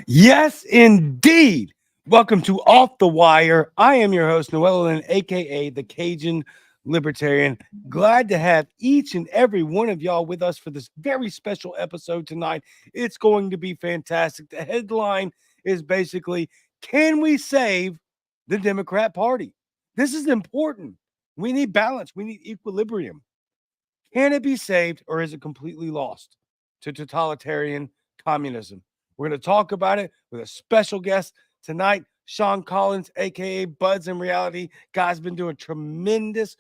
Yes, indeed. Welcome to Off the Wire. I am your host, Noel, aka the Cajun Libertarian. Glad to have each and every one of y'all with us for this very special episode tonight. It's going to be fantastic. The headline is basically, can we save the Democrat Party? This is important. We need balance, we need equilibrium. Can it be saved, or is it completely lost to totalitarian communism? We're going to talk about it with a special guest tonight, Shaun Collins, aka Buds in Reality. Guy's been doing tremendous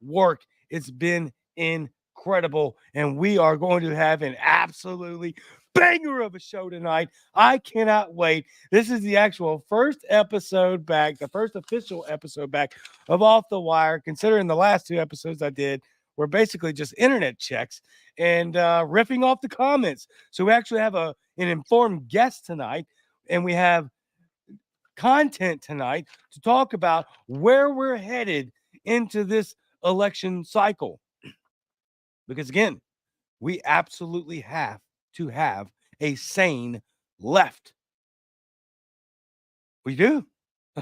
work. It's been incredible, and we are going to have an absolutely banger of a show tonight. I cannot wait. This is the actual first episode back, the first official episode back of Off the Wire, considering the last two episodes I did were basically just internet checks and riffing off the comments. So we actually have an informed guest tonight, and we have content tonight to talk about where we're headed into this election cycle. Because again, we absolutely have to have a sane left. We do.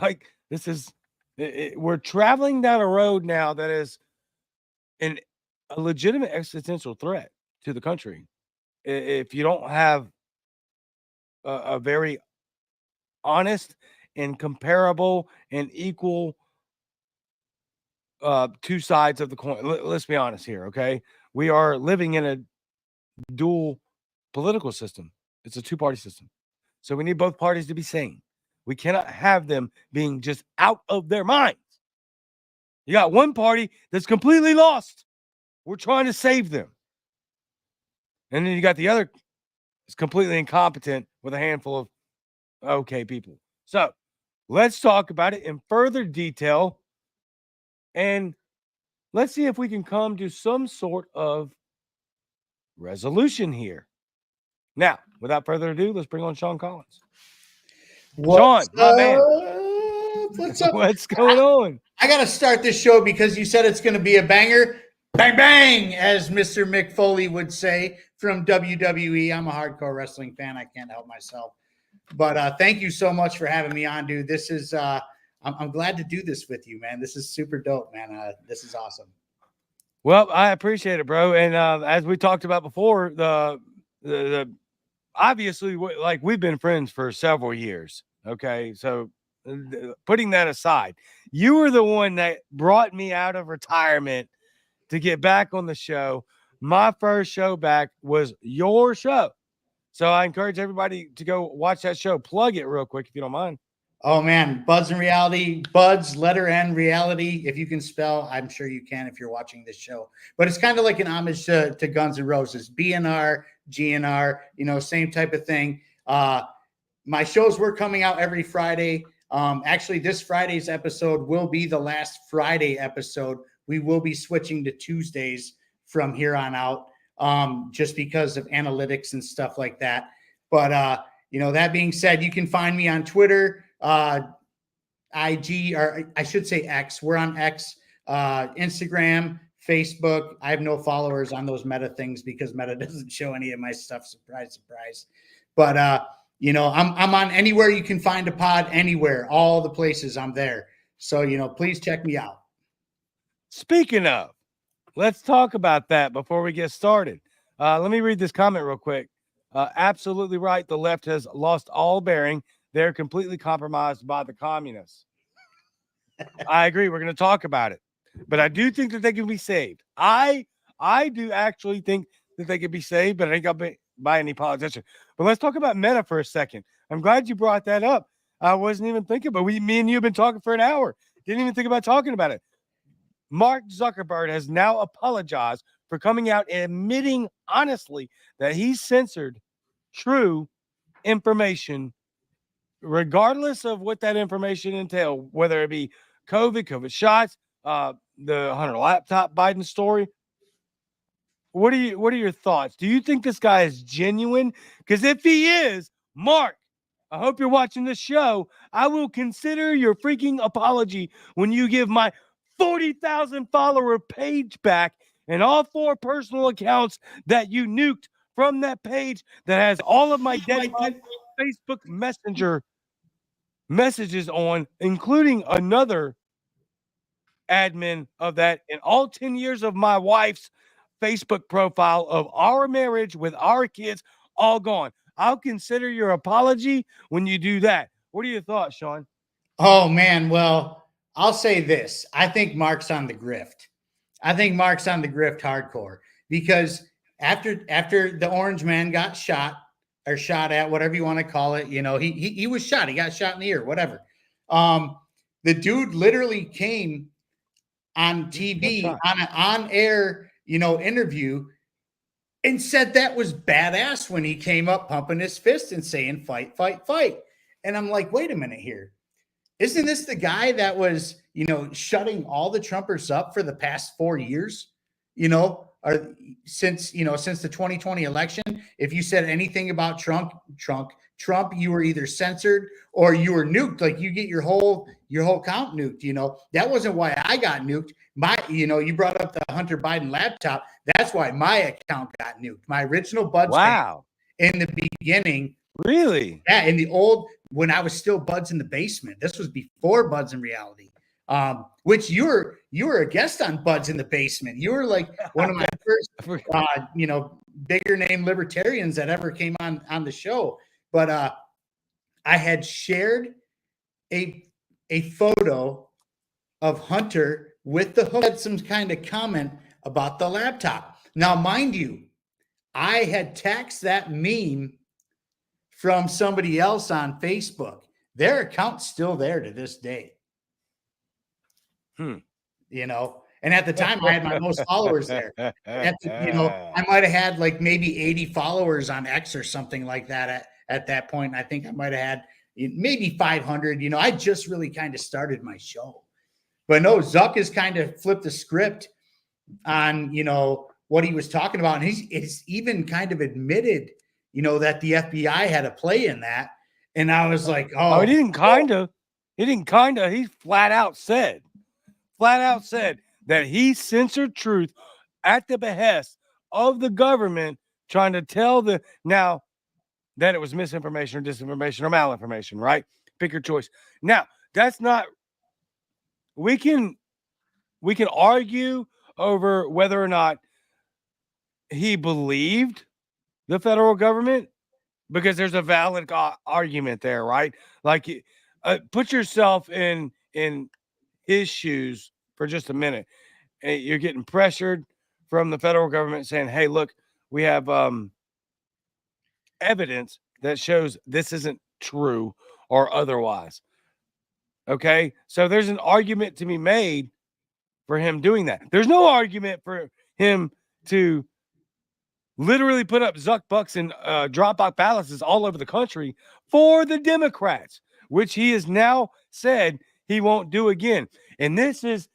Like, this is, we're traveling down a road now that is a legitimate existential threat to the country. If you don't have a very honest and comparable and equal two sides of the coin, let's be honest here, okay? We are living in a dual political system. It's a two-party system. So we need both parties to be sane. We cannot have them being just out of their minds. You got one party that's completely lost. We're trying to save them. And then you got the other that's completely incompetent with a handful of okay people. So let's talk about it in further detail. And let's see if we can come to some sort of resolution here. Now, without further ado, let's bring on Shaun Collins. What's Shaun, my man. What's up? What's going on? I got to start this show because you said it's going to be a banger. Bang, bang, as Mr. Mick Foley would say from WWE. I'm a hardcore wrestling fan. I can't help myself. But thank you so much for having me on, dude. This is, I'm glad to do this with you, man. This is super dope, man. This is awesome. Well, I appreciate it, bro. And as we talked about before, the obviously, like, we've been friends for several years. Okay, so putting that aside, you were the one that brought me out of retirement to get back on the show. My first show back was your show. So I encourage everybody to go watch that show. Plug it real quick if you don't mind. Oh, man. Buds in Reality. Buds, letter N, reality. If you can spell, I'm sure you can if you're watching this show. But it's kind of like an homage to Guns N' Roses. BNR, GNR, same type of thing. My shows were coming out every Friday. Actually, this Friday's episode will be the last Friday episode. We will be switching to Tuesdays from here on out, just because of analytics and stuff like that. But, that being said, you can find me on Twitter, IG, or I should say X. We're on X, Instagram, Facebook. I have no followers on those Meta things because Meta doesn't show any of my stuff. Surprise, surprise. But, I'm on anywhere you can find a pod, anywhere, all the places I'm there. So, please check me out. Speaking of, let's talk about that before we get started. Let me read this comment real quick. Absolutely right. The left has lost all bearing. They're completely compromised by the communists. I agree. We're going to talk about it. But I do think that they can be saved. I do actually think that they can be saved, but I ain't got by any politician. But let's talk about Meta for a second. I'm glad you brought that up. I wasn't even thinking, but me and you have been talking for an hour. Didn't even think about talking about it. Mark Zuckerberg has now apologized for coming out and admitting honestly that he censored true information, regardless of what that information entailed, whether it be COVID shots, the Hunter laptop Biden story. What are your thoughts? Do you think this guy is genuine? Because if he is, Mark, I hope you're watching this show. I will consider your freaking apology when you give my 40,000 follower page back and all 4 personal accounts that you nuked from that page that has all of my dead Facebook Messenger messages on, including another admin of that, and all 10 years of my wife's Facebook profile of our marriage with our kids, all gone. I'll consider your apology when you do that. What are your thoughts, Shaun? Oh man, well, I'll say this. I think Mark's on the grift. I think Mark's on the grift hardcore, because after the orange man got shot, or shot at, whatever you want to call it, he was shot. He got shot in the ear, whatever. The dude literally came on TV on an on-air, interview, and said that was badass when he came up pumping his fist and saying fight, fight, fight. And I'm like, wait a minute here. Isn't this the guy that was, shutting all the Trumpers up for the past 4 years? Or since the 2020 election, if you said anything about Trump, you were either censored or you were nuked. Like, you get your whole account nuked. That wasn't why I got nuked. You brought up the Hunter Biden laptop. That's why my account got nuked. My original Buds. Wow. In the beginning. Really? Yeah. When I was still Buds in the Basement. This was before Buds in Reality. Which you were a guest on Buds in the Basement. You were like one of my first, bigger name libertarians that ever came on the show. But I had shared a photo of Hunter with the hook, had some kind of comment about the laptop. Now, mind you, I had taxed that meme from somebody else on Facebook. Their account's still there to this day. And at the time I had my most followers there. I might have had like maybe 80 followers on X or something like that at that point. And I think I might have had maybe 500. I just really kind of started my show. But no, Zuck has kind of flipped the script on, what he was talking about. And he's even kind of admitted, that the FBI had a play in that. And I was like, he didn't kind of. He flat out said that he censored truth at the behest of the government, trying to tell now that it was misinformation or disinformation or malinformation, right? Pick your choice. Now, that's not, we can argue over whether or not he believed the federal government, because there's a valid argument there, right? Like, put yourself in his shoes for just a minute. You're getting pressured from the federal government saying, hey, look, we have evidence that shows this isn't true or otherwise. Okay, so there's an argument to be made for him doing that. There's no argument for him to literally put up Zuck bucks and Dropbox balances all over the country for the Democrats, which he has now said he won't do again. And this is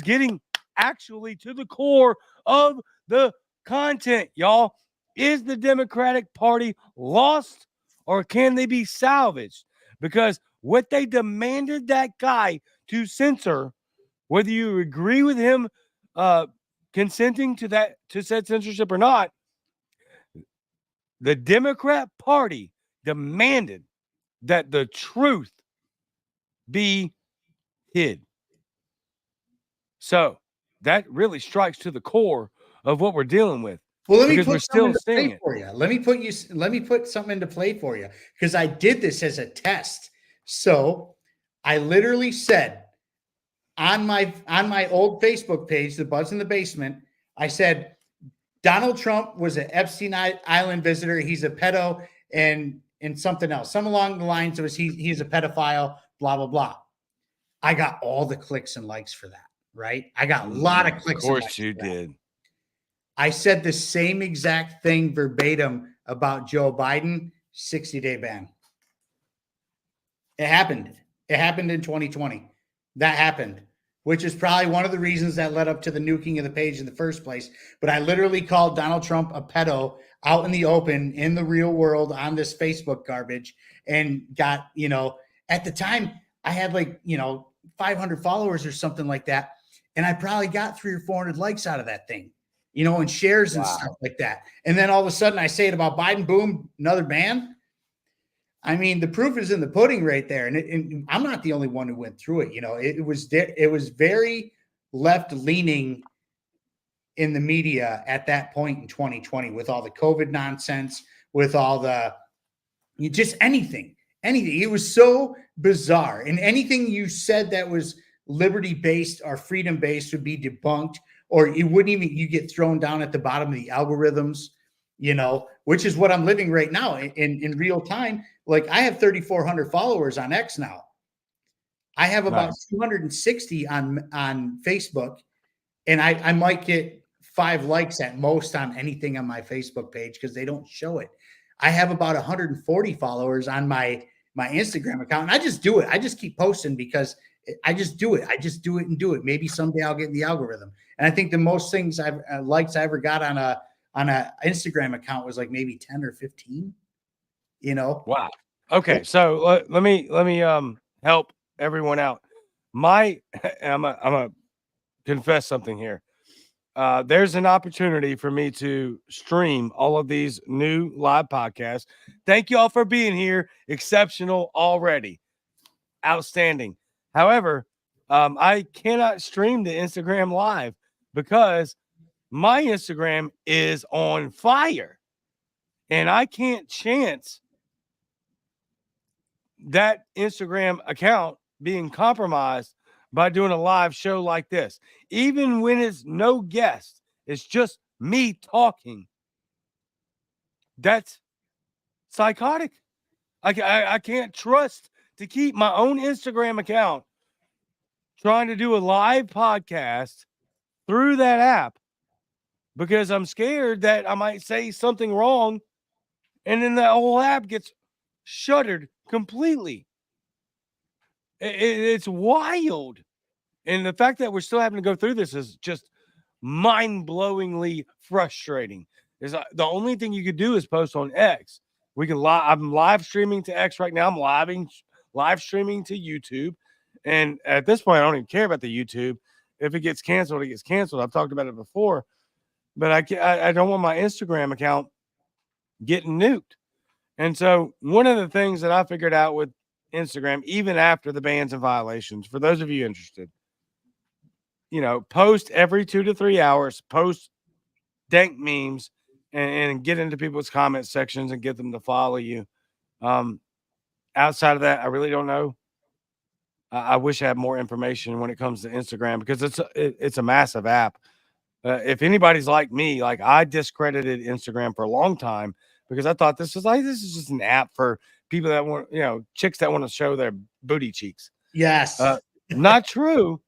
getting actually to the core of the content, y'all. Is the Democratic Party lost, or can they be salvaged? Because what they demanded that guy to censor, whether you agree with him consenting to said censorship or not, the Democrat Party demanded that the truth be hid. So that really strikes to the core of what we're dealing with. Well, let me put something into play for you. Let me put something into play for you, because I did this as a test. So I literally said on my old Facebook page, the Buds in the Basement, I said Donald Trump was an Epstein Island visitor. He's a pedo and something else, some along the lines of he's a pedophile, blah, blah, blah. I got all the clicks and likes for that, right? I got a lot of clicks. Of course you did. I said the same exact thing verbatim about Joe Biden, 60-day ban. It happened. It happened in 2020. That happened, which is probably one of the reasons that led up to the nuking of the page in the first place. But I literally called Donald Trump a pedo out in the open, in the real world, on this Facebook garbage, and got, at the time I had 500 followers or something like that. And I probably got 300 or 400 likes out of that thing. and shares and Wow. stuff like that. And then all of a sudden I say it about Biden, boom, another ban. I mean, the proof is in the pudding right there. And I'm not the only one who went through it. It was very left leaning in the media at that point in 2020 with all the COVID nonsense, with all the just anything. It was so bizarre. And anything you said that was liberty based or freedom based would be debunked, or you get thrown down at the bottom of the algorithms, which is what I'm living right now in real time. Like I have 3,400 followers on X now. I have about 260 on Facebook, and I might get 5 likes at most on anything on my Facebook page because they don't show it. I have about 140 followers on my Instagram account, and I just do it. I just keep posting because I just do it. I just do it and do it. Maybe someday I'll get in the algorithm. And I think the most things likes I ever got on a Instagram account was like maybe 10 or 15. Wow. Okay, so let me help everyone out. I'm gonna confess something here. There's an opportunity for me to stream all of these new live podcasts. Thank you all for being here. Exceptional already. Outstanding. However, I cannot stream the Instagram live because my Instagram is on fire and I can't chance that Instagram account being compromised by doing a live show like this. Even when it's no guest, it's just me talking. That's psychotic. I can't trust to keep my own Instagram account trying to do a live podcast through that app because I'm scared that I might say something wrong and then that whole app gets shuttered completely. It's wild. And the fact that we're still having to go through this is just mind-blowingly frustrating. Is the only thing you could do is post on X. I'm live streaming to X right now. I'm live streaming to YouTube. And at this point, I don't even care about the YouTube. If it gets canceled, it gets canceled. I've talked about it before. But I don't want my Instagram account getting nuked. And so one of the things that I figured out with Instagram, even after the bans and violations, for those of you interested, post every 2 to 3 hours, post dank memes and get into people's comment sections and get them to follow you. Outside of that, I really don't know. I wish I had more information when it comes to Instagram because it's a massive app. If anybody's like me, like I discredited Instagram for a long time because I thought this is just an app for people that want, chicks that want to show their booty cheeks. Yes. Not true.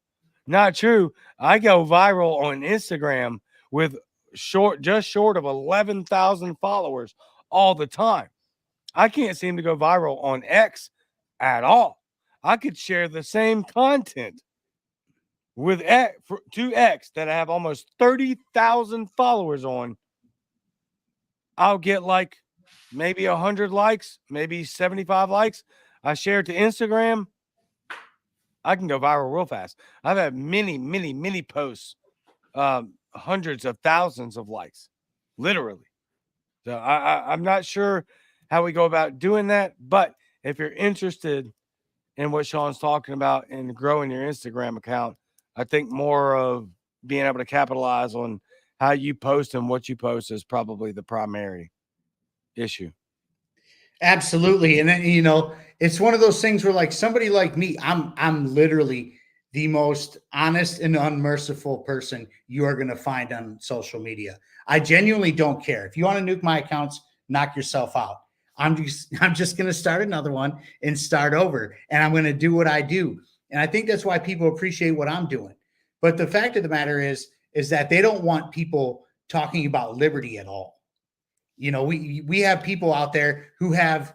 Not true. I go viral on Instagram with just short of 11,000 followers all the time. I can't seem to go viral on X at all. I could share the same content with to X that I have almost 30,000 followers on. I'll get like maybe 100 likes, maybe 75 likes. I share it to Instagram. I can go viral real fast. I've had many posts, hundreds of thousands of likes, literally. So I'm not sure how we go about doing that, but if you're interested in what Shaun's talking about and growing your Instagram account, I think more of being able to capitalize on how you post and what you post is probably the primary issue. Absolutely. And then, it's one of those things where like somebody like me, I'm literally the most honest and unmerciful person you are going to find on social media. I genuinely don't care. If you want to nuke my accounts, knock yourself out. I'm just going to start another one and start over. And I'm going to do what I do. And I think that's why people appreciate what I'm doing. But the fact of the matter is that they don't want people talking about liberty at all. We have people out there who have,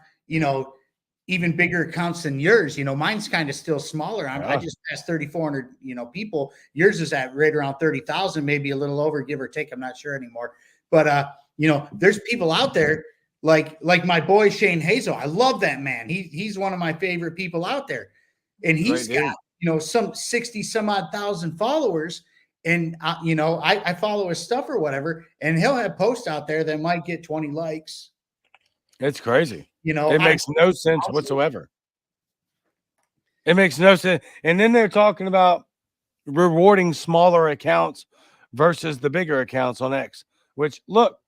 even bigger accounts than yours. Mine's kind of still smaller. I just passed 3,400, people. Yours is at right around 30,000, maybe a little over, give or take. I'm not sure anymore. But, there's people out there like my boy, Shane Hazel. I love that man. He's one of my favorite people out there. And he's got, some 60 some odd thousand followers. And I follow his stuff or whatever, and he'll have posts out there that might get 20 likes. It's crazy. It It makes no sense whatsoever. It makes no sense. And then they're talking about rewarding smaller accounts versus the bigger accounts on X, which look,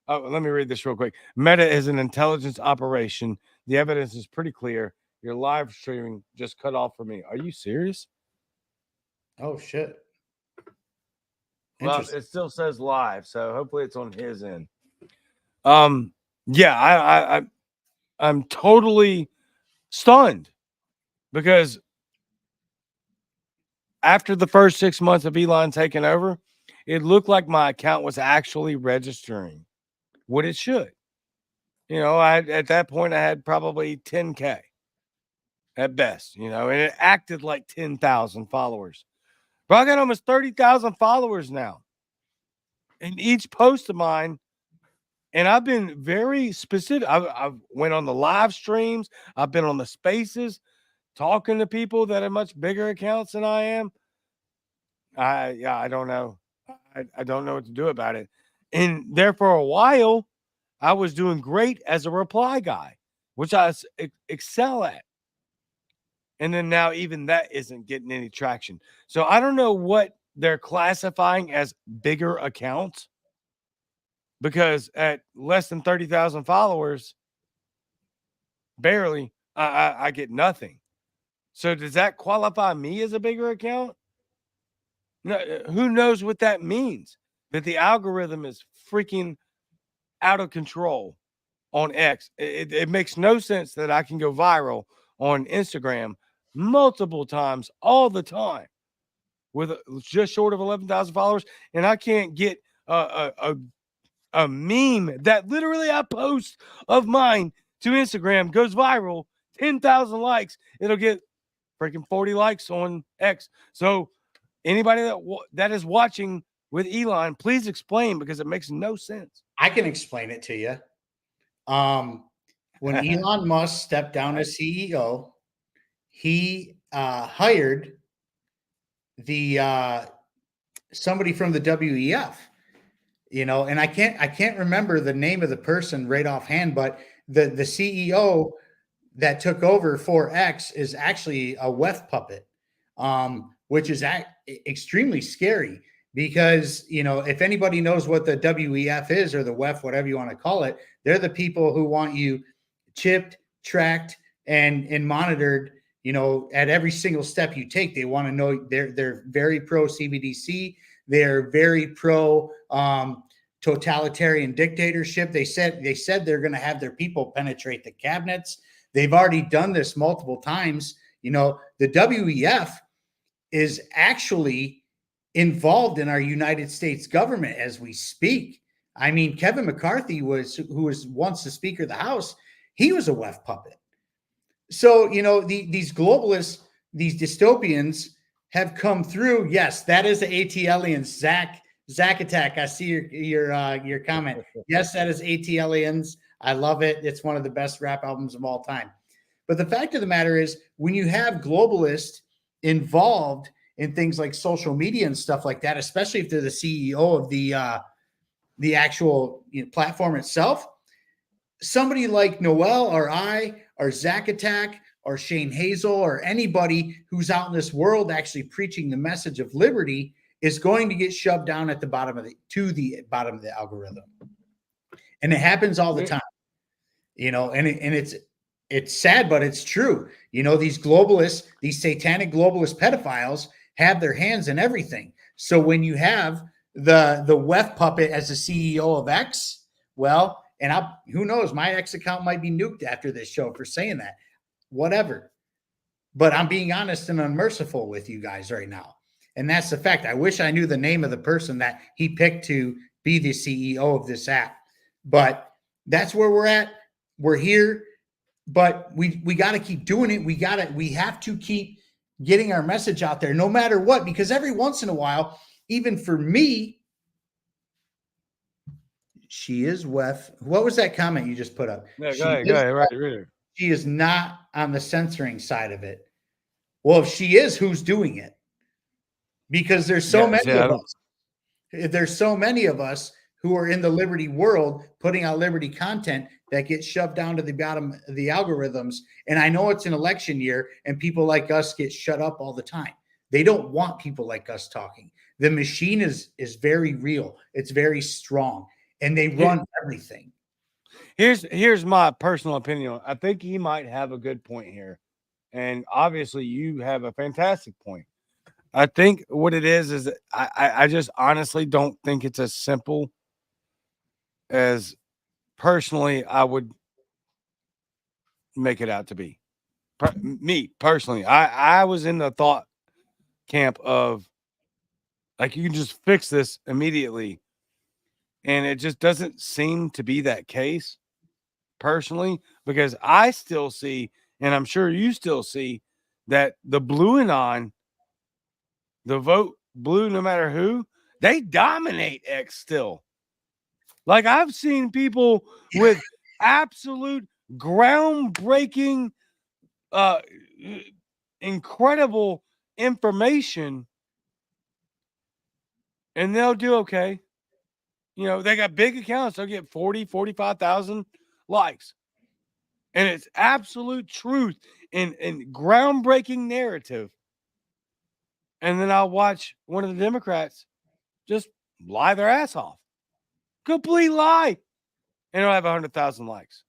let me read this real quick. Meta is an intelligence operation. The evidence is pretty clear. Your live streaming just cut off for me. Are you serious? Oh, shit. Well, it still says live, so hopefully it's on his end. Yeah, I'm totally stunned because after the first 6 months of Elon taking over, it looked like my account was actually registering what it should. At that point I had probably 10K at best, and it acted like 10,000 followers. But I got almost 30,000 followers now. In each post of mine, and I've been very specific. I've went on the live streams. I've been on the spaces talking to people that are much bigger accounts than I am. I don't know. I don't know what to do about it. And there for a while, I was doing great as a reply guy, which I excel at. And then now even that isn't getting any traction. So I don't know what they're classifying as bigger accounts, because at less than 30,000 followers, barely, I get nothing. So does that qualify me as a bigger account? No, who knows what that means? That the algorithm is freaking out of control on X. It makes no sense that I can go viral on Instagram multiple times all the time with just short of 11,000 followers, and I can't get a meme that literally I post of mine to Instagram goes viral, 10,000 likes, it'll get freaking 40 likes on X. So anybody that is watching with Elon, please explain, because it makes no sense. I can explain it to you. When Elon Musk stepped down as CEO, he hired the somebody from the WEF, and I can't remember the name of the person right offhand, but the CEO that took over for X is actually a WEF puppet, which is extremely scary, because if anybody knows what the WEF is, or the WEF, whatever you want to call it, they're the people who want you chipped, tracked, and monitored, at every single step you take. They want to know. They're very pro CBDC. They're very pro totalitarian dictatorship. They said they're going to have their people penetrate the cabinets. They've already done this multiple times. The WEF is actually involved in our United States government as we speak. I mean, Kevin McCarthy, who was once the Speaker of the House, he was a WEF puppet. So, these globalists, these dystopians have come through. Yes, that is the ATLians. Zach Attack, I see your comment. Yes, that is ATLians. I love it. It's one of the best rap albums of all time. But the fact of the matter is, when you have globalists involved in things like social media and stuff like that, especially if they're the CEO of the actual platform itself, somebody like Noel or I or Zach Attack or Shane Hazel or anybody who's out in this world actually preaching the message of liberty is going to get shoved down at the bottom of the bottom of the algorithm. And it happens all the time, and it's sad, but it's true. These globalists, these satanic globalist pedophiles have their hands in everything. So when you have the WEF puppet as the CEO of X, well, and who knows, my X account might be nuked after this show for saying that, whatever. But I'm being honest and unmerciful with you guys right now. And that's the fact. I wish I knew the name of the person that he picked to be the CEO of this app. But that's where we're at. We're here, but we got to keep doing it. We have to keep getting our message out there no matter what, because every once in a while, even for me, she is WEF. What was that comment you just put up? No, go ahead. Right. She is not on the censoring side of it. Well, if she is, who's doing it? because there's so Yeah, see, many of us. There's so many of us who are in the Liberty world putting out Liberty content that gets shoved down to the bottom of the algorithms. And I know it's an election year and people like us get shut up all the time. They don't want people like us talking. The machine is very real. It's very strong, and they run everything. Here's my personal opinion. I think he might have a good point here. And obviously you have a fantastic point. I think what it is that I just honestly don't think it's as simple as personally I would make it out to be. Me personally, I was in the thought camp of like you can just fix this immediately, and it just doesn't seem to be that case personally, because I still see, and I'm sure you still see, that the blue and on the vote blue, no matter who, they dominate X still. Like I've seen people with absolute groundbreaking, uh, incredible information, and they'll do okay. You know, they got big accounts, they'll get 40, 45,000 likes. And it's absolute truth and groundbreaking narrative. And then I'll watch one of the Democrats just lie their ass off. Complete lie. And it'll have 100,000 likes.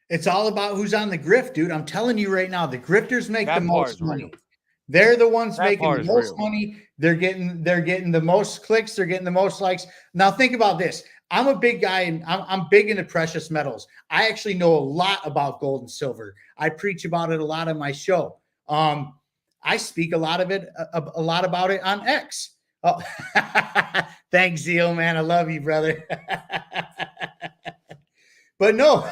It's all about who's on the grift, dude. I'm telling you right now, the grifters make That the part most is money. real. They're the ones That making part the is most real. money. They're getting the most clicks. They're getting the most likes. Now think about this. I'm a big guy, and I'm big into precious metals. I actually know a lot about gold and silver. I preach about it a lot on my show. I speak a lot about it on X. Oh, thanks, Zeal, man. I love you, brother. But no,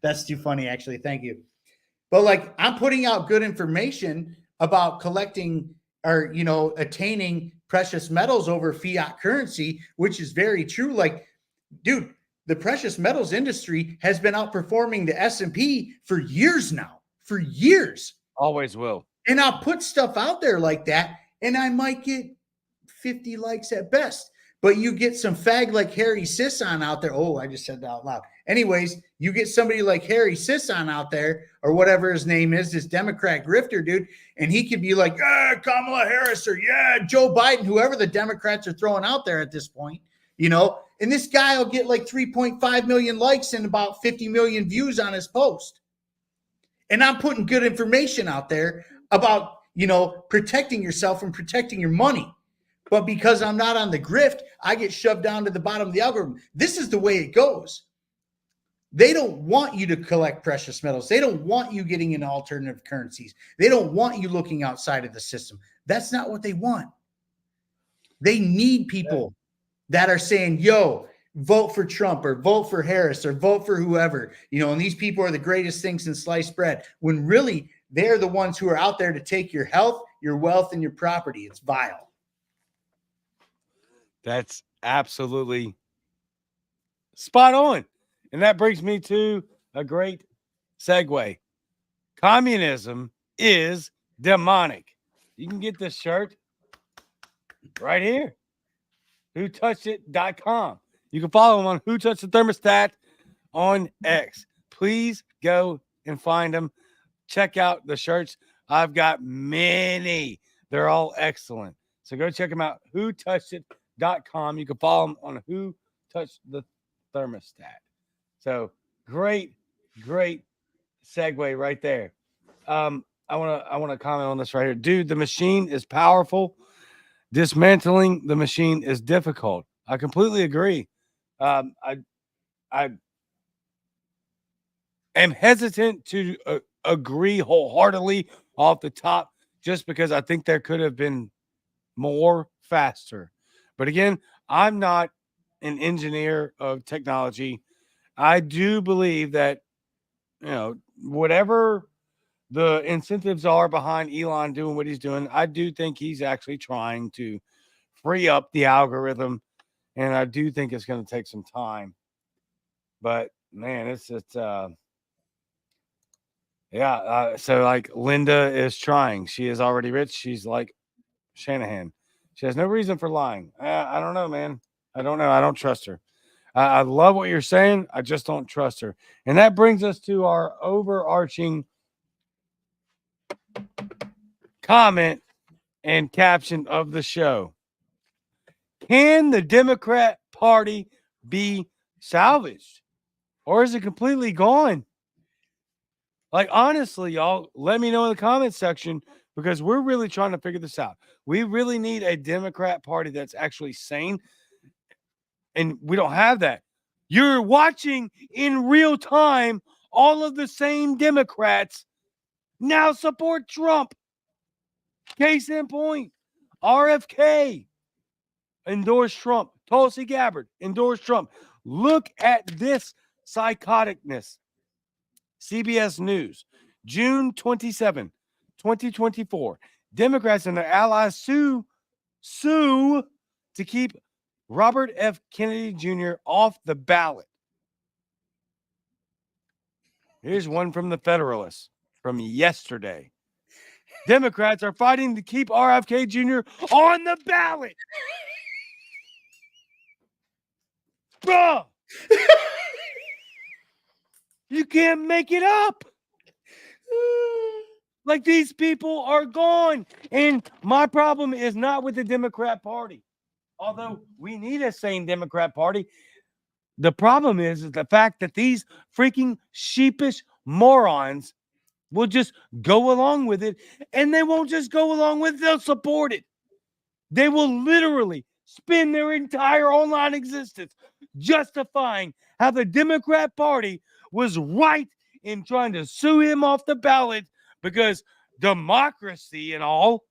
that's too funny, actually. Thank you. But like, I'm putting out good information about collecting or, attaining precious metals over fiat currency, which is very true. Like, dude, the precious metals industry has been outperforming the S&P for years now, for years. Always will. And I'll put stuff out there like that, and I might get 50 likes at best. But you get some fag like Harry Sisson out there. Oh, I just said that out loud. Anyways, you get somebody like Harry Sisson out there, or whatever his name is, this Democrat grifter dude, and he could be like, Kamala Harris, or Joe Biden, whoever the Democrats are throwing out there at this point, and this guy will get like 3.5 million likes and about 50 million views on his post. And I'm putting good information out there about, protecting yourself and protecting your money. But because I'm not on the grift, I get shoved down to the bottom of the algorithm. This is the way it goes. They don't want you to collect precious metals. They don't want you getting into alternative currencies. They don't want you looking outside of the system. That's not what they want. They need people that are saying, yo, vote for Trump or vote for Harris or vote for whoever, and these people are the greatest things in sliced bread, when really they're the ones who are out there to take your health, your wealth, and your property. It's vile. That's absolutely spot on. And that brings me to a great segue. Communism is demonic. You can get this shirt right here. WhoTouchedIt.com. You can follow him on Who Touched the Thermostat on X. Please go and find them. Check out the shirts. I've got many. They're all excellent. So go check them out. WhoTouchedIt.com. You can follow them on Who Touched the Thermostat. So great segue right there. I want to comment on this right here. Dude, the machine is powerful. Dismantling the machine is difficult. I completely agree. I am hesitant to agree wholeheartedly off the top, just because I think there could have been more faster. But again, I'm not an engineer of technology. I do believe that, whatever the incentives are behind Elon doing what he's doing, I do think he's actually trying to free up the algorithm. And I do think it's going to take some time. But man, it's so like Linda is trying. She is already rich. She's like Shanahan. She has no reason for lying. I don't know, man. I don't know. I don't trust her. I love what you're saying. I just don't trust her. And that brings us to our overarching comment and caption of the show. Can the Democrat Party be salvaged? Or is it completely gone? Like, honestly, y'all, let me know in the comment section because we're really trying to figure this out. We really need a Democrat Party that's actually sane, and we don't have that. You're watching in real time all of the same Democrats now support Trump. Case in point, RFK endorsed Trump. Tulsi Gabbard endorsed Trump. Look at this psychoticness. CBS News, June 27, 2024. Democrats and their allies sue to keep Robert F. Kennedy Jr. off the ballot. Here's one from the Federalist from yesterday. Democrats are fighting to keep RFK Jr. on the ballot. Bruh! You can't make it up. Like, these people are gone. And my problem is not with the Democrat Party. Although we need a sane Democrat Party. The problem is the fact that these freaking sheepish morons will just go along with it. And they won't just go along with it, they'll support it. They will literally spend their entire online existence justifying how the Democrat Party was right in trying to sue him off the ballot because democracy and all,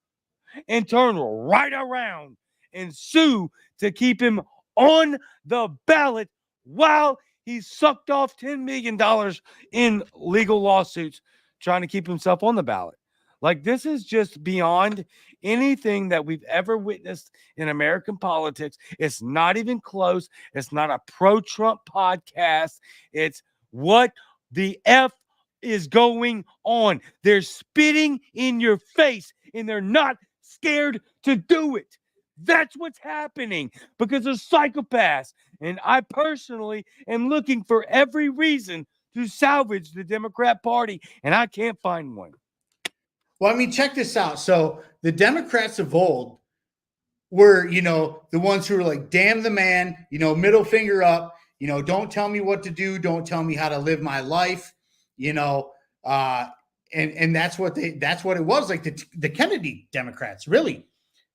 and turn right around and sue to keep him on the ballot while he sucked off $10 million in legal lawsuits trying to keep himself on the ballot. Like, this is just beyond anything that we've ever witnessed in American politics. It's not even close. It's not a pro-Trump podcast. It's what the F is going on. They're spitting in your face, and they're not scared to do it. That's what's happening because of psychopaths. And I personally am looking for every reason to salvage the Democrat Party, and I can't find one. Well, I mean, check this out. So the Democrats of old were, the ones who were like, damn the man, middle finger up, don't tell me what to do. Don't tell me how to live my life, and that's what it was like. The Kennedy Democrats, really,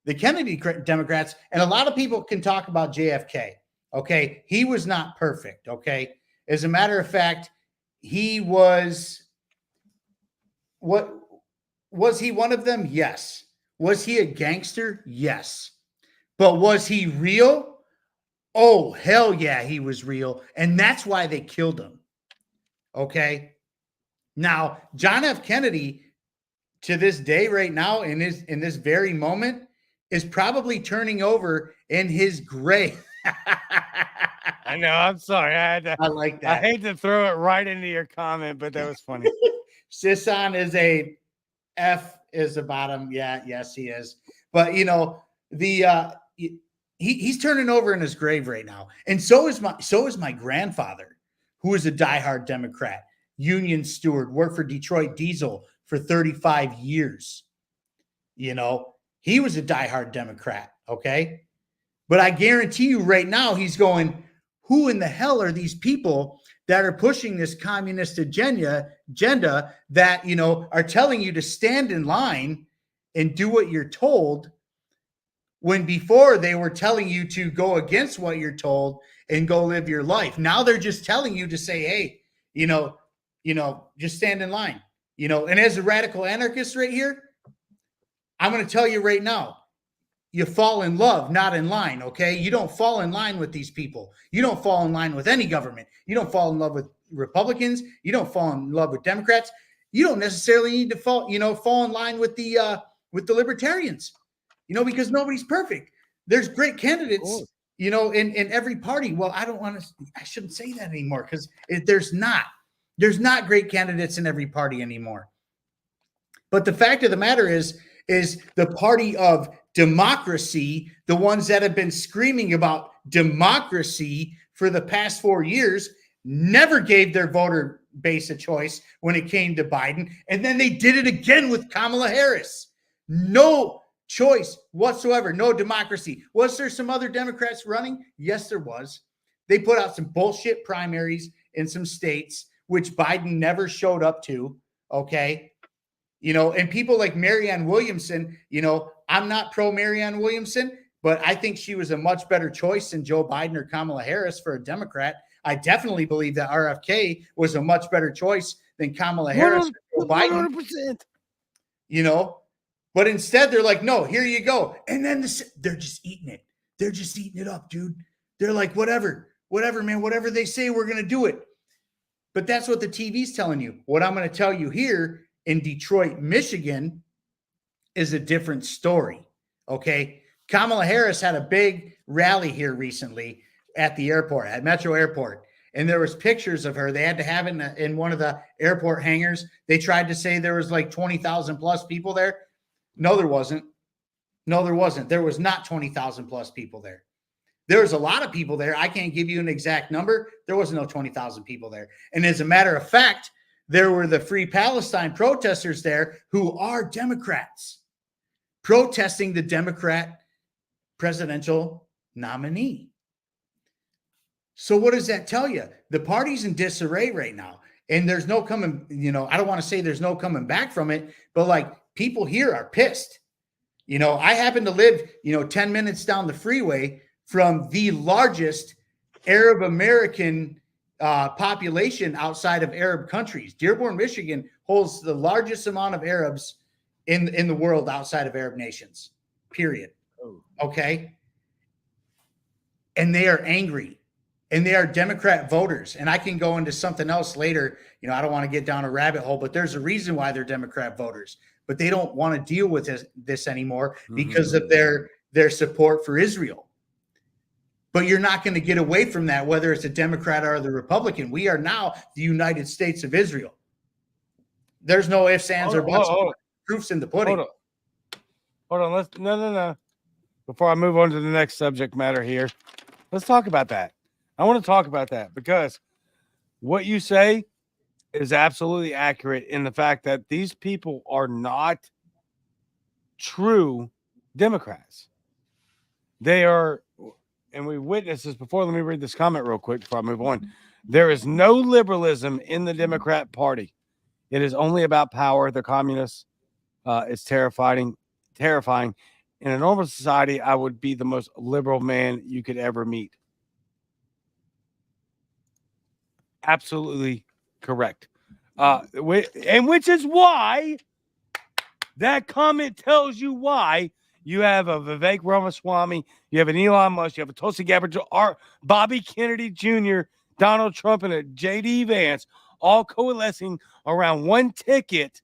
the Kennedy Democrats. And a lot of people can talk about JFK. Okay. He was not perfect. Okay. As a matter of fact, he was Was he one of them? Yes. Was he a gangster? Yes. But was he real? Oh, hell yeah, he was real. And that's why they killed him. Okay. Now, John F. Kennedy, to this day right now, in this very moment, is probably turning over in his grave. I know. I'm sorry. I like that. I hate to throw it right into your comment, but that was funny. Sisson is a F is the bottom. Yeah, yes, he is. But he's turning over in his grave right now. And so is my grandfather, who is a diehard Democrat, union steward, worked for Detroit Diesel for 35 years. He was a diehard Democrat. Okay. But I guarantee you right now, he's going, who in the hell are these people that are pushing this communist agenda that, are telling you to stand in line and do what you're told, when before they were telling you to go against what you're told and go live your life. Now they're just telling you to say, hey, just stand in line, and as a radical anarchist right here, I'm going to tell you right now, you fall in love, not in line. Okay. You don't fall in line with these people. You don't fall in line with any government. You don't fall in love with Republicans. You don't fall in love with Democrats. You don't necessarily need to fall in line with the libertarians, because nobody's perfect. There's great candidates, in every party. Well, I shouldn't say that anymore because there's not great candidates in every party anymore. But the fact of the matter is the party of democracy, the ones that have been screaming about democracy for the past 4 years, never gave their voter base a choice when it came to Biden. And then they did it again with Kamala Harris. No choice whatsoever. No democracy. Was there some other Democrats running? Yes, there was. They put out some bullshit primaries in some states, which Biden never showed up to. Okay. And people like Marianne Williamson, I'm not pro Marianne Williamson, but I think she was a much better choice than Joe Biden or Kamala Harris for a Democrat. I definitely believe that RFK was a much better choice than Kamala Harris or Joe Biden. 100%. But instead they're like, no, here you go. And then they're just eating it. They're just eating it up, dude. They're like, whatever, man, whatever they say, we're going to do it. But that's what the TV's telling you. What I'm going to tell you here in Detroit, Michigan is a different story. Okay. Kamala Harris had a big rally here recently at the airport, at Metro Airport. And there was pictures of her. They had to have it in one of the airport hangars. They tried to say there was like 20,000 plus people there. No, there wasn't. There was not 20,000 plus people there. There was a lot of people there. I can't give you an exact number. There was no 20,000 people there. And as a matter of fact, there were the Free Palestine protesters there who are Democrats protesting the Democrat presidential nominee. So what does that tell you? The party's in disarray right now. And there's no coming, I don't want to say there's no coming back from it, but like people here are pissed. I happen to live, 10 minutes down the freeway from the largest Arab American population outside of Arab countries. Dearborn, Michigan holds the largest amount of Arabs in the world outside of Arab nations, period. Okay. And they are angry. And they are Democrat voters. And I can go into something else later. I don't want to get down a rabbit hole, but there's a reason why they're Democrat voters. But they don't want to deal with this anymore because of their support for Israel. But you're not going to get away from that, whether it's a Democrat or the Republican. We are now the United States of Israel. There's no ifs, ands, or buts. Proof's in the pudding. Hold on. No. Before I move on to the next subject matter here, let's talk about that. I want to talk about that because what you say is absolutely accurate in the fact that these people are not true Democrats. They are, and we witnessed this before. Let me read this comment real quick before I move on. There is no liberalism in the Democrat Party. It is only about power. The communists, it's terrifying. In a normal society, I would be the most liberal man you could ever meet. Absolutely correct. And which is why that comment tells you why you have a Vivek Ramaswamy, you have an Elon Musk, you have a Tulsi Gabbard, Bobby Kennedy Jr., Donald Trump, and a J.D. Vance all coalescing around one ticket.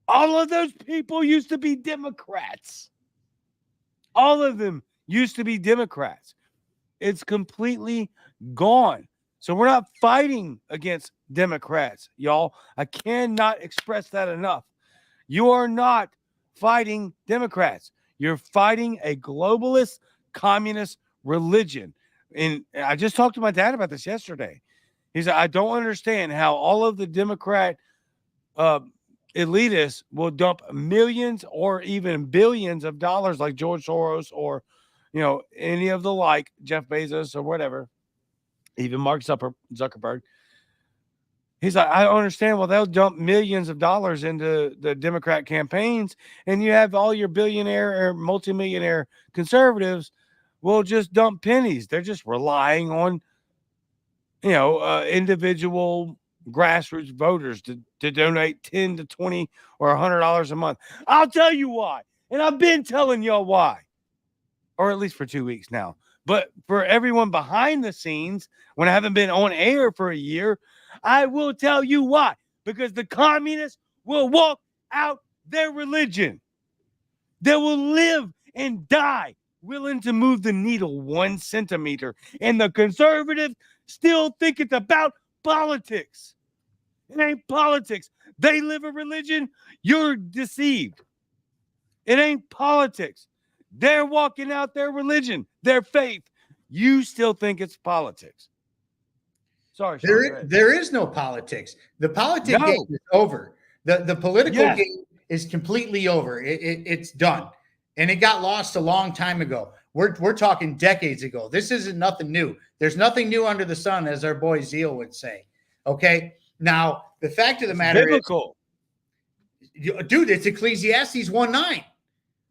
All of those people used to be Democrats. All of them used to be Democrats. It's completely gone. So we're not fighting against Democrats, y'all. I cannot express that enough. You are not fighting Democrats. You're fighting a globalist, communist religion. And I just talked to my dad about this yesterday. He said, I don't understand how all of the Democrat elitists will dump millions or even billions of dollars like George Soros or, any of the like, Jeff Bezos or whatever. Even Mark Zuckerberg. He's like, I don't understand. Well, they'll dump millions of dollars into the Democrat campaigns, and you have all your billionaire or multimillionaire conservatives will just dump pennies. They're just relying on, individual grassroots voters to donate $10 to $20 or $100 a month. I'll tell you why. And I've been telling y'all why, or at least for 2 weeks now. But for everyone behind the scenes, when I haven't been on air for a year, I will tell you why. Because the communists will walk out their religion. They will live and die willing to move the needle 1 centimeter. And the conservatives still think it's about politics. It ain't politics. They live a religion. You're deceived. It ain't politics. They're walking out their religion, their faith. You still think it's politics. Sorry, Shaun, go ahead. There is no politics. The politic No. game is over. The political Yes. game is completely over. It's done. And it got lost a long time ago. We're talking decades ago. This isn't nothing new. There's nothing new under the sun, as our boy Zeal would say. Okay. Now, the fact of the matter Biblical. is, dude, it's Ecclesiastes 1:9.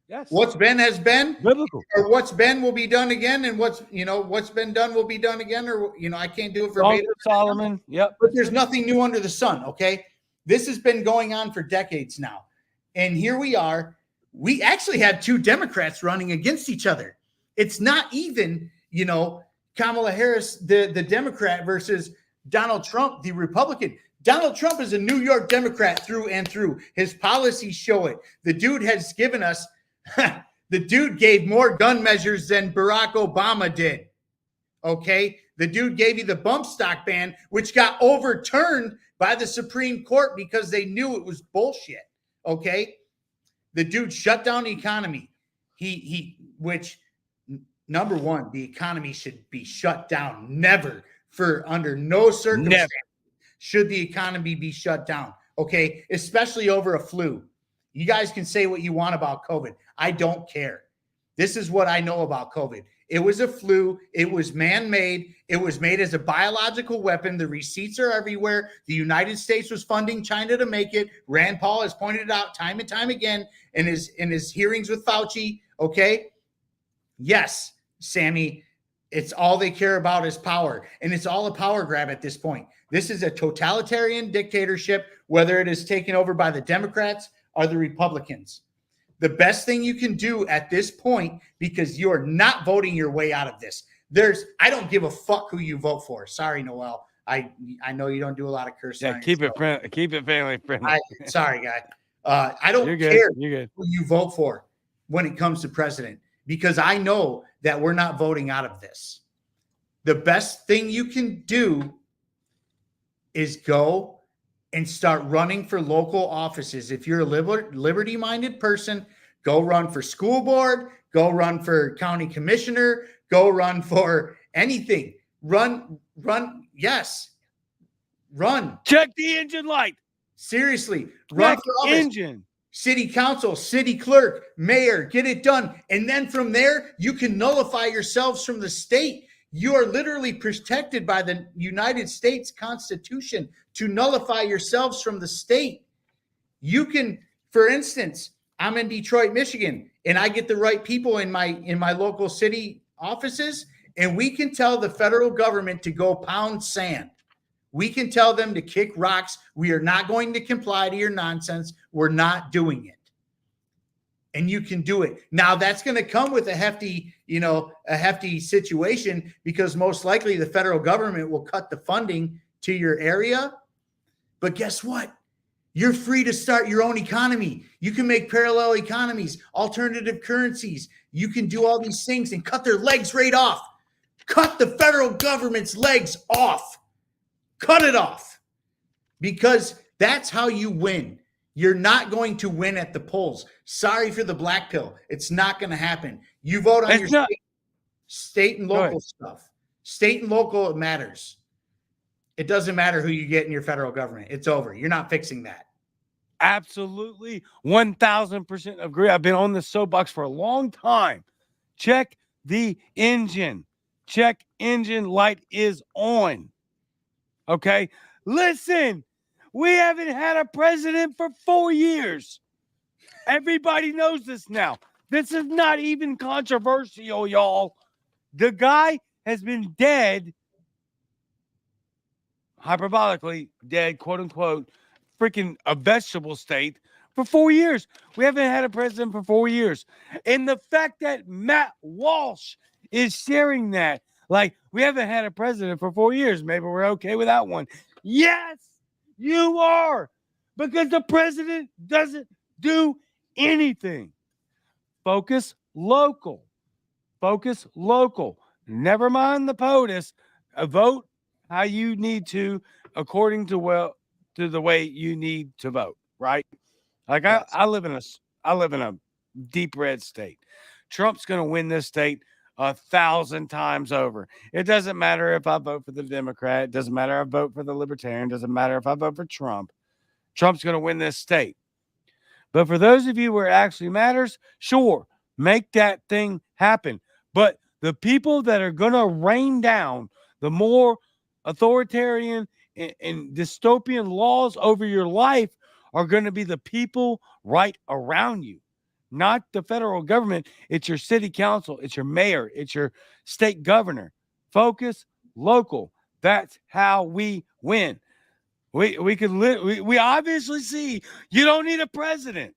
Yes. What's been has been, biblical. or what's been will be done again, and what's been done will be done again, or I can't do it verbatim. Solomon. Yep. But there's nothing new under the sun. Okay. This has been going on for decades now. And here we are. We actually have two Democrats running against each other. It's not even, Kamala Harris, the Democrat, versus Donald Trump, the Republican. Donald Trump is a New York Democrat through and through. His policies show it. The dude has given us, the dude gave more gun measures than Barack Obama did. Okay. The dude gave you the bump stock ban, which got overturned by the Supreme Court because they knew it was bullshit. Okay. The dude shut down the economy. Which, number one, the economy should be shut down. Never, under no circumstance, should the economy be shut down. Okay. Especially over a flu. You guys can say what you want about COVID. I don't care. This is what I know about COVID. It was a flu. It was man-made. It was made as a biological weapon. The receipts are everywhere. The United States was funding China to make it. Rand Paul has pointed it out time and time again in his hearings with Fauci. Okay. Yes, Sammy, it's all they care about is power. And it's all a power grab at this point. This is a totalitarian dictatorship, whether it is taken over by the Democrats or the Republicans. The best thing you can do at this point, because you're not voting your way out of this. I don't give a fuck who you vote for. Sorry, Noel. I know you don't do a lot of cursing. Yeah, keep it family friendly. Sorry, guy. I don't care who you vote for when it comes to president, because I know that we're not voting out of this. The best thing you can do is go and start running for local offices. If you're a liberty-minded person, go run for school board, go run for county commissioner, go run for anything. Run. Yes. Run. Check the engine light. Seriously. Run for office. Engine. City council, city clerk, mayor, get it done. And then from there, you can nullify yourselves from the state. You are literally protected by the United States Constitution to nullify yourselves from the state. You can, for instance, I'm in Detroit, Michigan, and I get the right people in my local city offices, and we can tell the federal government to go pound sand. We can tell them to kick rocks. We are not going to comply to your nonsense. We're not doing it. And you can do it. Now that's going to come with a hefty situation, because most likely the federal government will cut the funding to your area. But guess what? You're free to start your own economy. You can make parallel economies, alternative currencies. You can do all these things and cut their legs right off. Cut the federal government's legs off. Cut it off. Because that's how you win. You're not going to win at the polls. Sorry for the black pill. It's not going to happen. You vote on your state and local stuff. State and local, it matters. It doesn't matter who you get in your federal government. It's over. You're not fixing that. Absolutely. 1000% agree. I've been on this soapbox for a long time. Check the engine. Check engine light is on. Okay. Listen, we haven't had a president for 4 years. Everybody knows this now. This is not even controversial, y'all. The guy has been dead, hyperbolically dead, quote unquote, freaking a vegetable state for 4 years. We haven't had a president for 4 years. And the fact that Matt Walsh is sharing that, like, we haven't had a president for 4 years. Maybe we're okay with that one. Yes, you are. Because the president doesn't do anything. Focus local. Focus local. Never mind the POTUS. Vote how you need to, according to the way you need to vote, right? Like yes. I live in a deep red state. Trump's going to win this state 1,000 times over. It doesn't matter if I vote for the Democrat. It doesn't matter if I vote for the Libertarian. It doesn't matter if I vote for Trump. Trump's going to win this state. But for those of you where it actually matters, sure, make that thing happen. But the people that are going to rain down the more authoritarian and dystopian laws over your life are going to be the people right around you, not the federal government. It's your city council, it's your mayor, it's your state governor. Focus local. That's how we win. We could we obviously see you don't need a president.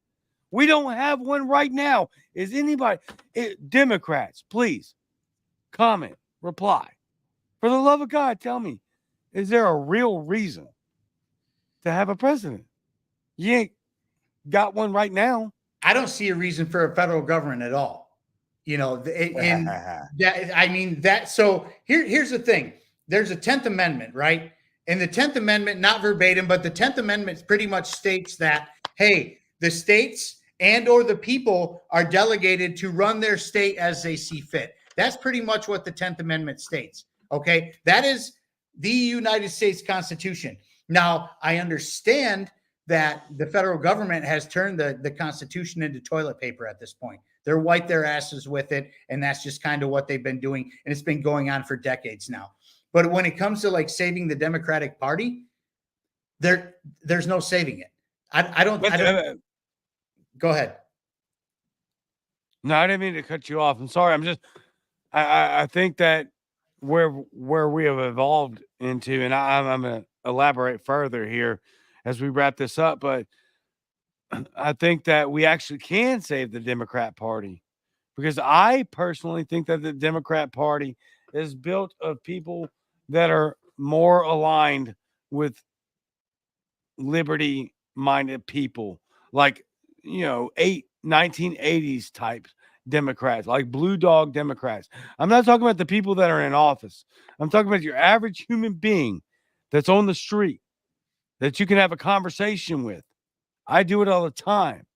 We don't have one right now. Is anybody Democrats, please comment, reply. For the love of God, tell me, is there a real reason to have a president? You ain't got one right now. I don't see a reason for a federal government at all. And that, I mean, that, so here's the thing. There's a 10th Amendment, right? And the 10th Amendment, not verbatim, but the 10th Amendment pretty much states that, hey, the states and or the people are delegated to run their state as they see fit. That's pretty much what the 10th Amendment states. Okay. That is the United States Constitution. Now, I understand that the federal government has turned the Constitution into toilet paper at this point. They're wipe their asses with it. And that's just kind of what they've been doing. And it's been going on for decades now. But when it comes to like saving the Democratic Party, there's no saving it. I don't go ahead. No, I didn't mean to cut you off. I'm sorry. I think that where we have evolved into, and I'm going to elaborate further here as we wrap this up, but I think that we actually can save the Democrat Party, because I personally think that the Democrat Party is built of people that are more aligned with liberty-minded people, like, 1980s types Democrats, like blue dog Democrats. I'm not talking about the people that are in office. I'm talking about your average human being that's on the street that you can have a conversation with. I do it all the time.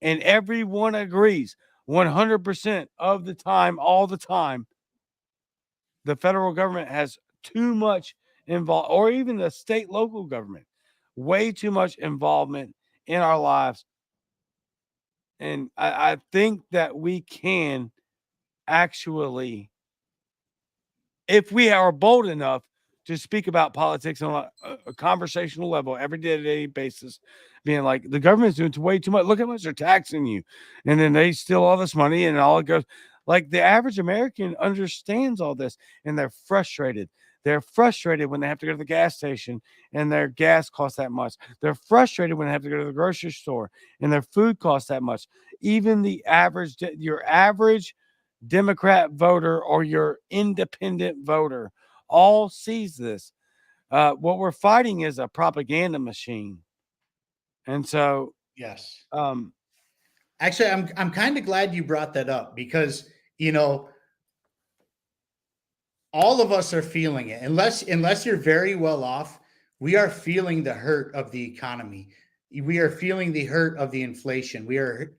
And everyone agrees 100% of the time, all the time, the federal government has too much involved, or even the state, local government, way too much involvement in our lives. And I think that we can actually, if we are bold enough to speak about politics on a conversational level, every day-to-day basis, being like, the government's doing way too much. Look how much they're taxing you. And then they steal all this money and all it goes. Like, the average American understands all this, and they're frustrated. They're frustrated when they have to go to the gas station and their gas costs that much. They're frustrated when they have to go to the grocery store and their food costs that much. Even your average Democrat voter or your independent voter all sees this. What we're fighting is a propaganda machine. And so, yes. Um, Actually, I'm kind of glad you brought that up, because, all of us are feeling it. Unless you're very well off, we are feeling the hurt of the economy. We are feeling the hurt of the inflation. We are,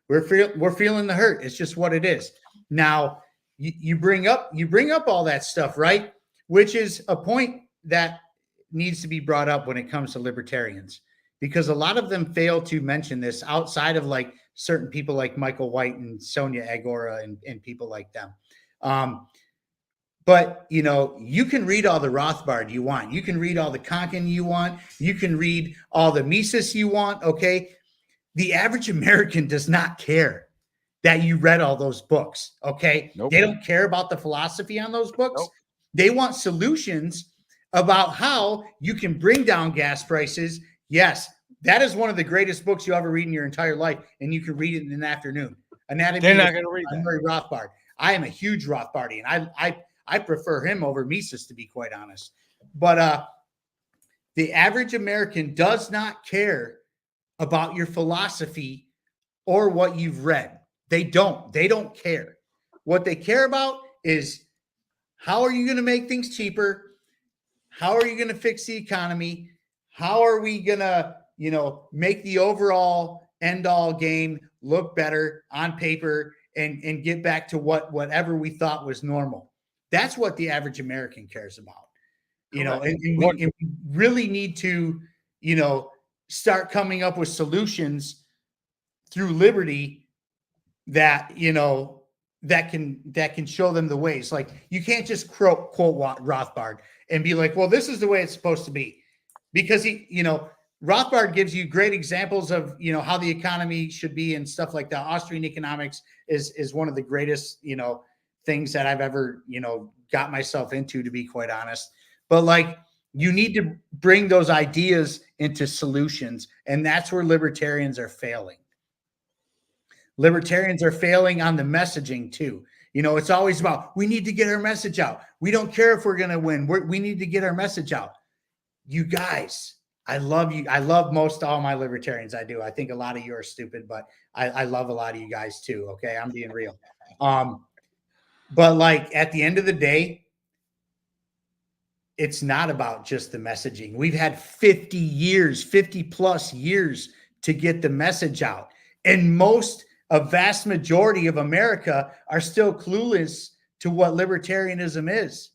we're feeling the hurt. It's just what it is. Now, you bring up all that stuff, right? Which is a point that needs to be brought up when it comes to libertarians, because a lot of them fail to mention this outside of like certain people like Michael White and Sonia Agora and people like them. But, you can read all the Rothbard you want. You can read all the Konkin you want. You can read all the Mises you want. Okay. The average American does not care that you read all those books. Okay. Nope. They don't care about the philosophy on those books. Nope. They want solutions about how you can bring down gas prices. Yes. That is one of the greatest books you ever read in your entire life. And you can read it in an afternoon. Anatomy. They're not going to read that. Murray Rothbard. I am a huge Rothbardian. I prefer him over Mises, to be quite honest. But the average American does not care about your philosophy or what you've read. They don't care. What they care about is, how are you going to make things cheaper? How are you going to fix the economy? How are we going to, make the overall, end all game, look better on paper, and get back to whatever we thought was normal. That's what the average American cares about. And we really need to, start coming up with solutions through liberty that, that can show them the ways. Like, you can't just quote Rothbard and be like, well, this is the way it's supposed to be, because Rothbard gives you great examples of, how the economy should be and stuff like that. Austrian economics is one of the greatest, things that I've ever, got myself into, to be quite honest. But like, you need to bring those ideas into solutions. And that's where libertarians are failing. Libertarians are failing on the messaging too. It's always about, we need to get our message out. We don't care if we're going to win. We need to get our message out. You guys, I love you. I love most all my libertarians. I do. I think a lot of you are stupid, but I love a lot of you guys too. Okay. I'm being real. But like, at the end of the day, it's not about just the messaging. We've had 50 plus years to get the message out. And a vast majority of America are still clueless to what libertarianism is.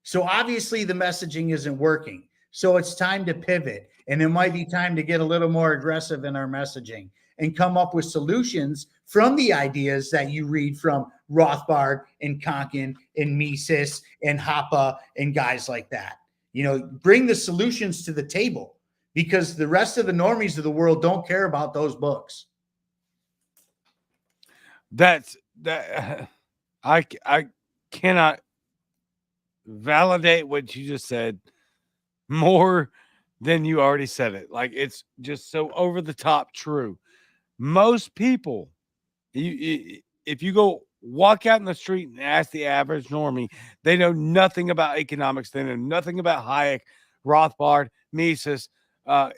So obviously the messaging isn't working. So it's time to pivot. And it might be time to get a little more aggressive in our messaging and come up with solutions from the ideas that you read from Rothbard and Konkin and Mises and Hoppe and guys like that. Bring the solutions to the table, because the rest of the normies of the world don't care about those books. I cannot validate what you just said more than you already said it. Like, it's just so over the top true. Most people, if you go walk out in the street and ask the average normie, they know nothing about economics. They know nothing about Hayek, Rothbard, Mises, Ayn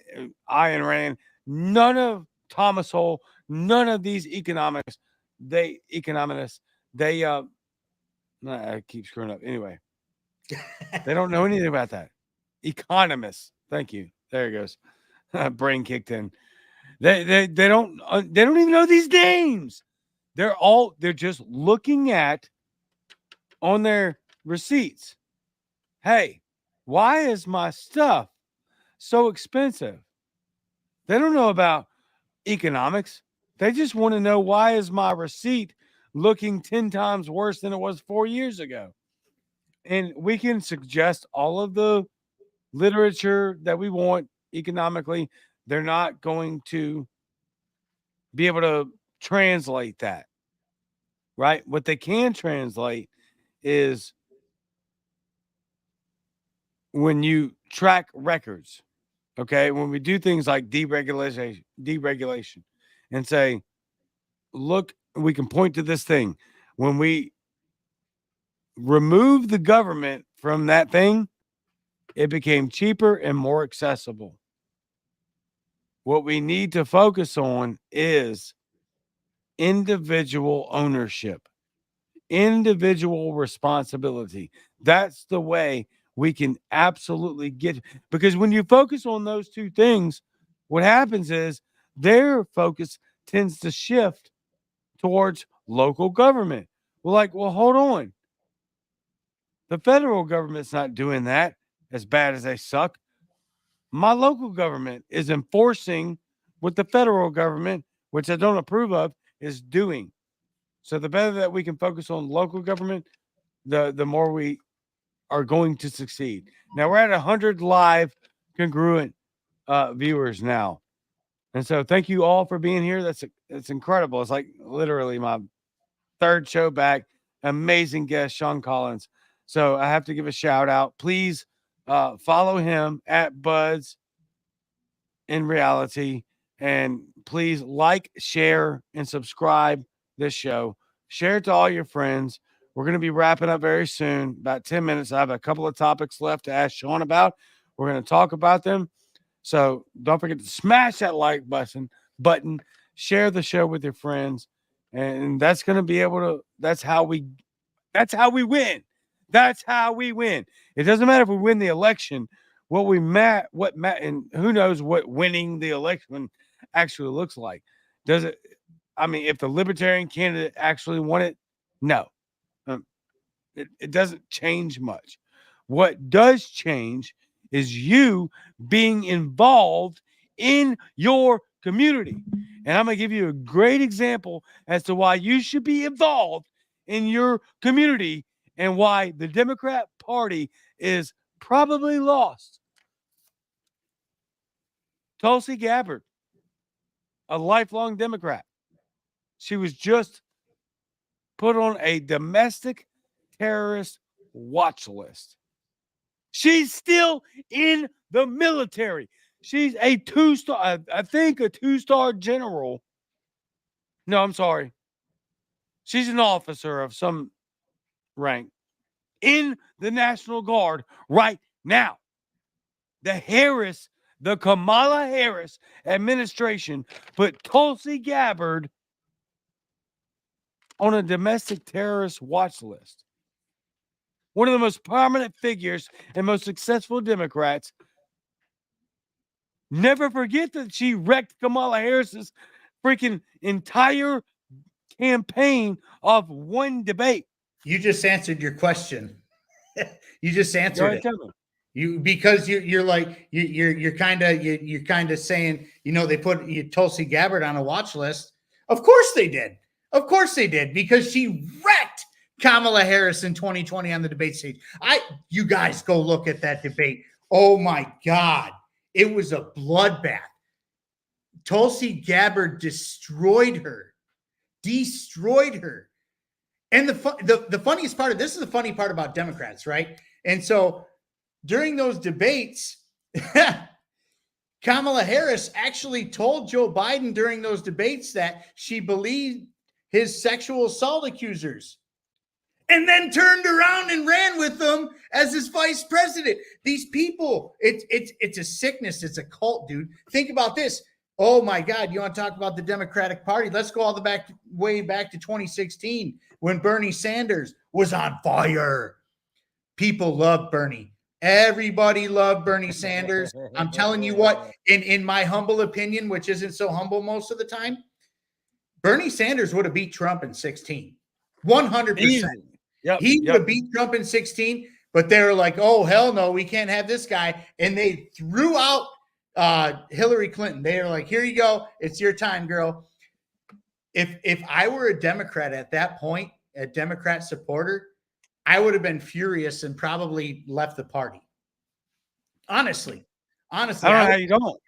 Rand, none of Thomas Sowell, none of these economists. I keep screwing up. Anyway, they don't know anything about that. Economists. Thank you. There it goes. Brain kicked in. They don't even know these names. They're just looking at on their receipts. Hey, why is my stuff so expensive? They don't know about economics. They just want to know, why is my receipt looking 10 times worse than it was 4 years ago? And we can suggest all of the literature that we want economically. They're not going to be able to translate that, right? What they can translate is when you track records, okay? When we do things like deregulation and say, look, we can point to this thing. When we remove the government from that thing, it became cheaper and more accessible. What we need to focus on is individual ownership, individual responsibility. That's the way we can absolutely get, because when you focus on those two things, what happens is their focus tends to shift towards local government. Well, hold on. The federal government's not doing that, as bad as they suck. My local government is enforcing what the federal government, which I don't approve of, is doing. So the better that we can focus on local government, the more we are going to succeed. Now we're at 100 live congruent viewers now. And so thank you all for being here. That's incredible. It's like literally my third show back. Amazing guest, Shaun Collins. So I have to give a shout out. Please follow him at Buds in Reality. And please like, share, and subscribe this show. Share it to all your friends. We're going to be wrapping up very soon, about 10 minutes. I have a couple of topics left to ask Shaun about. We're going to talk about them. So don't forget to smash that like button, share the show with your friends. And that's going to be able to, that's how we win. That's how we win. It doesn't matter if we win the election. And who knows what winning the election actually looks like. Does it? I mean, if the libertarian candidate actually won it, no. It doesn't change much. What does change is you being involved in your community. And I'm going to give you a great example as to why you should be involved in your community and why the Democrat Party is probably lost. Tulsi Gabbard, a lifelong Democrat. She was just put on a domestic terrorist watch list. She's still in the military. She's a 2-star, I think a 2-star general. No, I'm sorry. She's an officer of some rank in the National Guard right now. The Kamala Harris administration put Tulsi Gabbard on a domestic terrorist watch list. One of the most prominent figures and most successful Democrats. Never forget that she wrecked Kamala Harris's freaking entire campaign of one debate. You just answered your question. You just answered it. Because you're kind of saying, they put Tulsi Gabbard on a watch list. Of course they did. Of course they did, because she wrecked Kamala Harris in 2020 on the debate stage. You guys go look at that debate. Oh my God. It was a bloodbath. Tulsi Gabbard destroyed her. And the funniest part of this is the funny part about Democrats, right? And so during those debates, Kamala Harris actually told Joe Biden during those debates that she believed his sexual assault accusers, and then turned around and ran with them as his vice president. These people, it's a sickness. It's a cult, dude. Think about this. Oh my God. You want to talk about the Democratic Party? Let's go all the way back to 2016 when Bernie Sanders was on fire. People loved Bernie. Everybody loved Bernie Sanders. I'm telling you what, in my humble opinion, which isn't so humble most of the time, Bernie Sanders would have beat Trump in 16. 100%. Yep, he would have beat Trump in 16, but they were like, oh, hell no, we can't have this guy. And they threw out Hillary Clinton. They were like, here you go. It's your time, girl. If I were a Democrat at that point, a Democrat supporter, I would have been furious and probably left the party. Honestly, I don't know how you don't.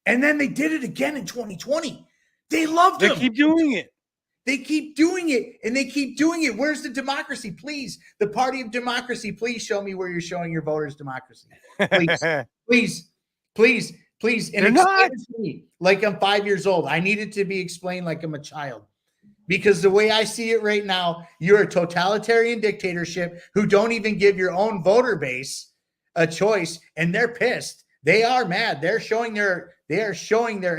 And then they did it again in 2020. They loved him. They keep doing it. They keep doing it, and they keep doing it. Where's the democracy? Please, the party of democracy, please show me where you're showing your voters democracy. Please. And explain it to me like I'm 5 years old. I need it to be explained like I'm a child. Because the way I see it right now, you're a totalitarian dictatorship who don't even give your own voter base a choice, and they're pissed. They are mad. They are showing their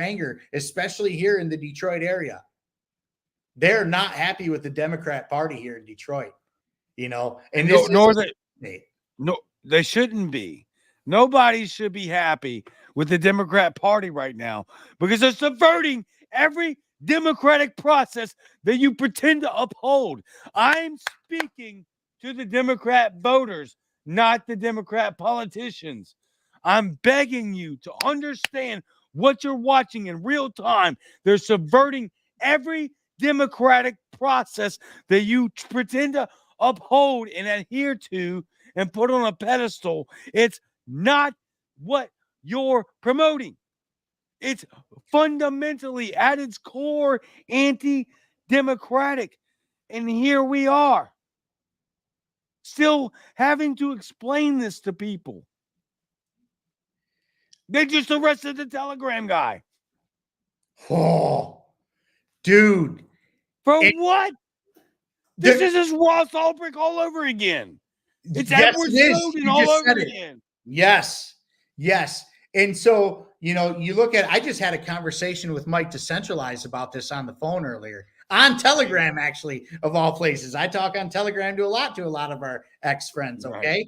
anger, especially here in the Detroit area. They're not happy with the Democrat Party here in Detroit, and they shouldn't be. Nobody should be happy with the Democrat Party right now because they're subverting every democratic process that you pretend to uphold. I'm speaking to the Democrat voters, not the Democrat politicians. I'm begging you to understand what you're watching in real time. They're subverting every democratic process that you pretend to uphold and adhere to and put on a pedestal. It's not what you're promoting. It's fundamentally at its core anti-democratic. And here we are, still having to explain this to people. They just arrested the Telegram guy. Oh, dude. For what? This is just Ross Ulbricht all over again. It's Edward Snowden all over again. Yes. And so, you look at, I just had a conversation with Mike Decentralized about this on the phone earlier, on Telegram, actually, of all places. I talk on Telegram to a lot of our ex-friends, okay?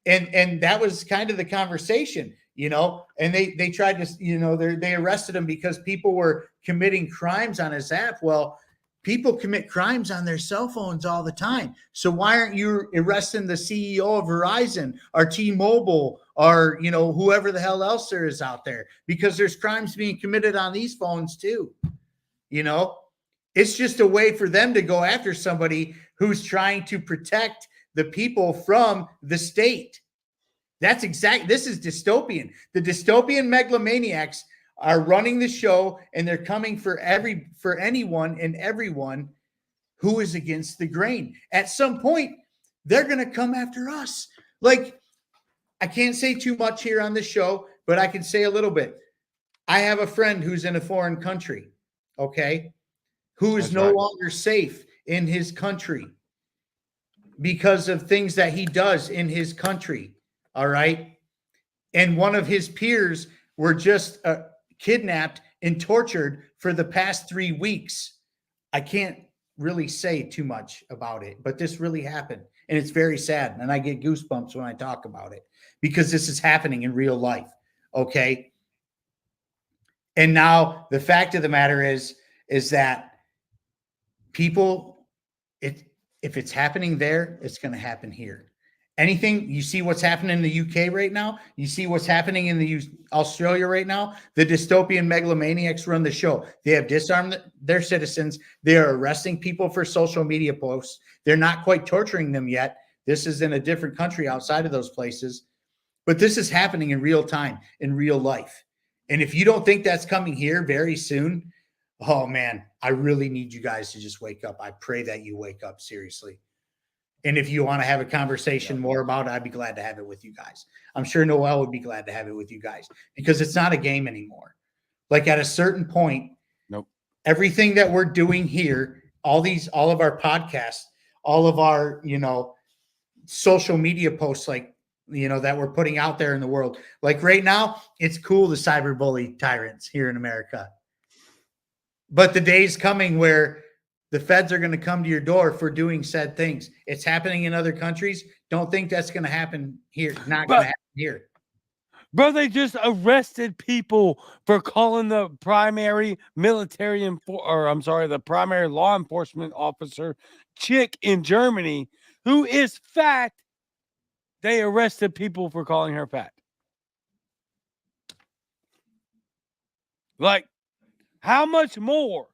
Right. And that was kind of the conversation. and they tried to, they arrested him because people were committing crimes on his app. Well, people commit crimes on their cell phones all the time. So why aren't you arresting the CEO of Verizon or T-Mobile or, whoever the hell else there is out there? Because there's crimes being committed on these phones too. It's just a way for them to go after somebody who's trying to protect the people from the state. This is dystopian. The dystopian megalomaniacs are running the show, and they're coming for anyone and everyone who is against the grain. At some point, they're going to come after us. Like, I can't say too much here on the show, but I can say a little bit. I have a friend who's in a foreign country, okay, who is no longer safe in his country because of things that he does in his country. All right. And one of his peers were just kidnapped and tortured for the past 3 weeks. I can't really say too much about it, but this really happened. And it's very sad. And I get goosebumps when I talk about it because this is happening in real life. Okay. And now the fact of the matter is that people, if it's happening there, it's going to happen here. Anything, you see what's happening in the UK right now? You see what's happening in Australia right now? The dystopian megalomaniacs run the show. They have disarmed their citizens. They are arresting people for social media posts. They're not quite torturing them yet. This is in a different country outside of those places. But this is happening in real time, in real life. And if you don't think that's coming here very soon, oh man, I really need you guys to just wake up. I pray that you wake up, seriously. And if you want to have a conversation more about it, I'd be glad to have it with you guys. I'm sure Noel would be glad to have it with you guys because it's not a game anymore. Like at a certain point, everything that we're doing here, all of our podcasts, all of our, social media posts, like, that we're putting out there in the world. Like right now, it's cool to cyberbully tyrants here in America. But the day's coming where the feds are going to come to your door for doing said things. It's happening in other countries. Don't think that's going to happen here. Not going to happen here. Bro, they just arrested people for calling the primary the primary law enforcement officer chick in Germany, who is fat. They arrested people for calling her fat. Like, how much more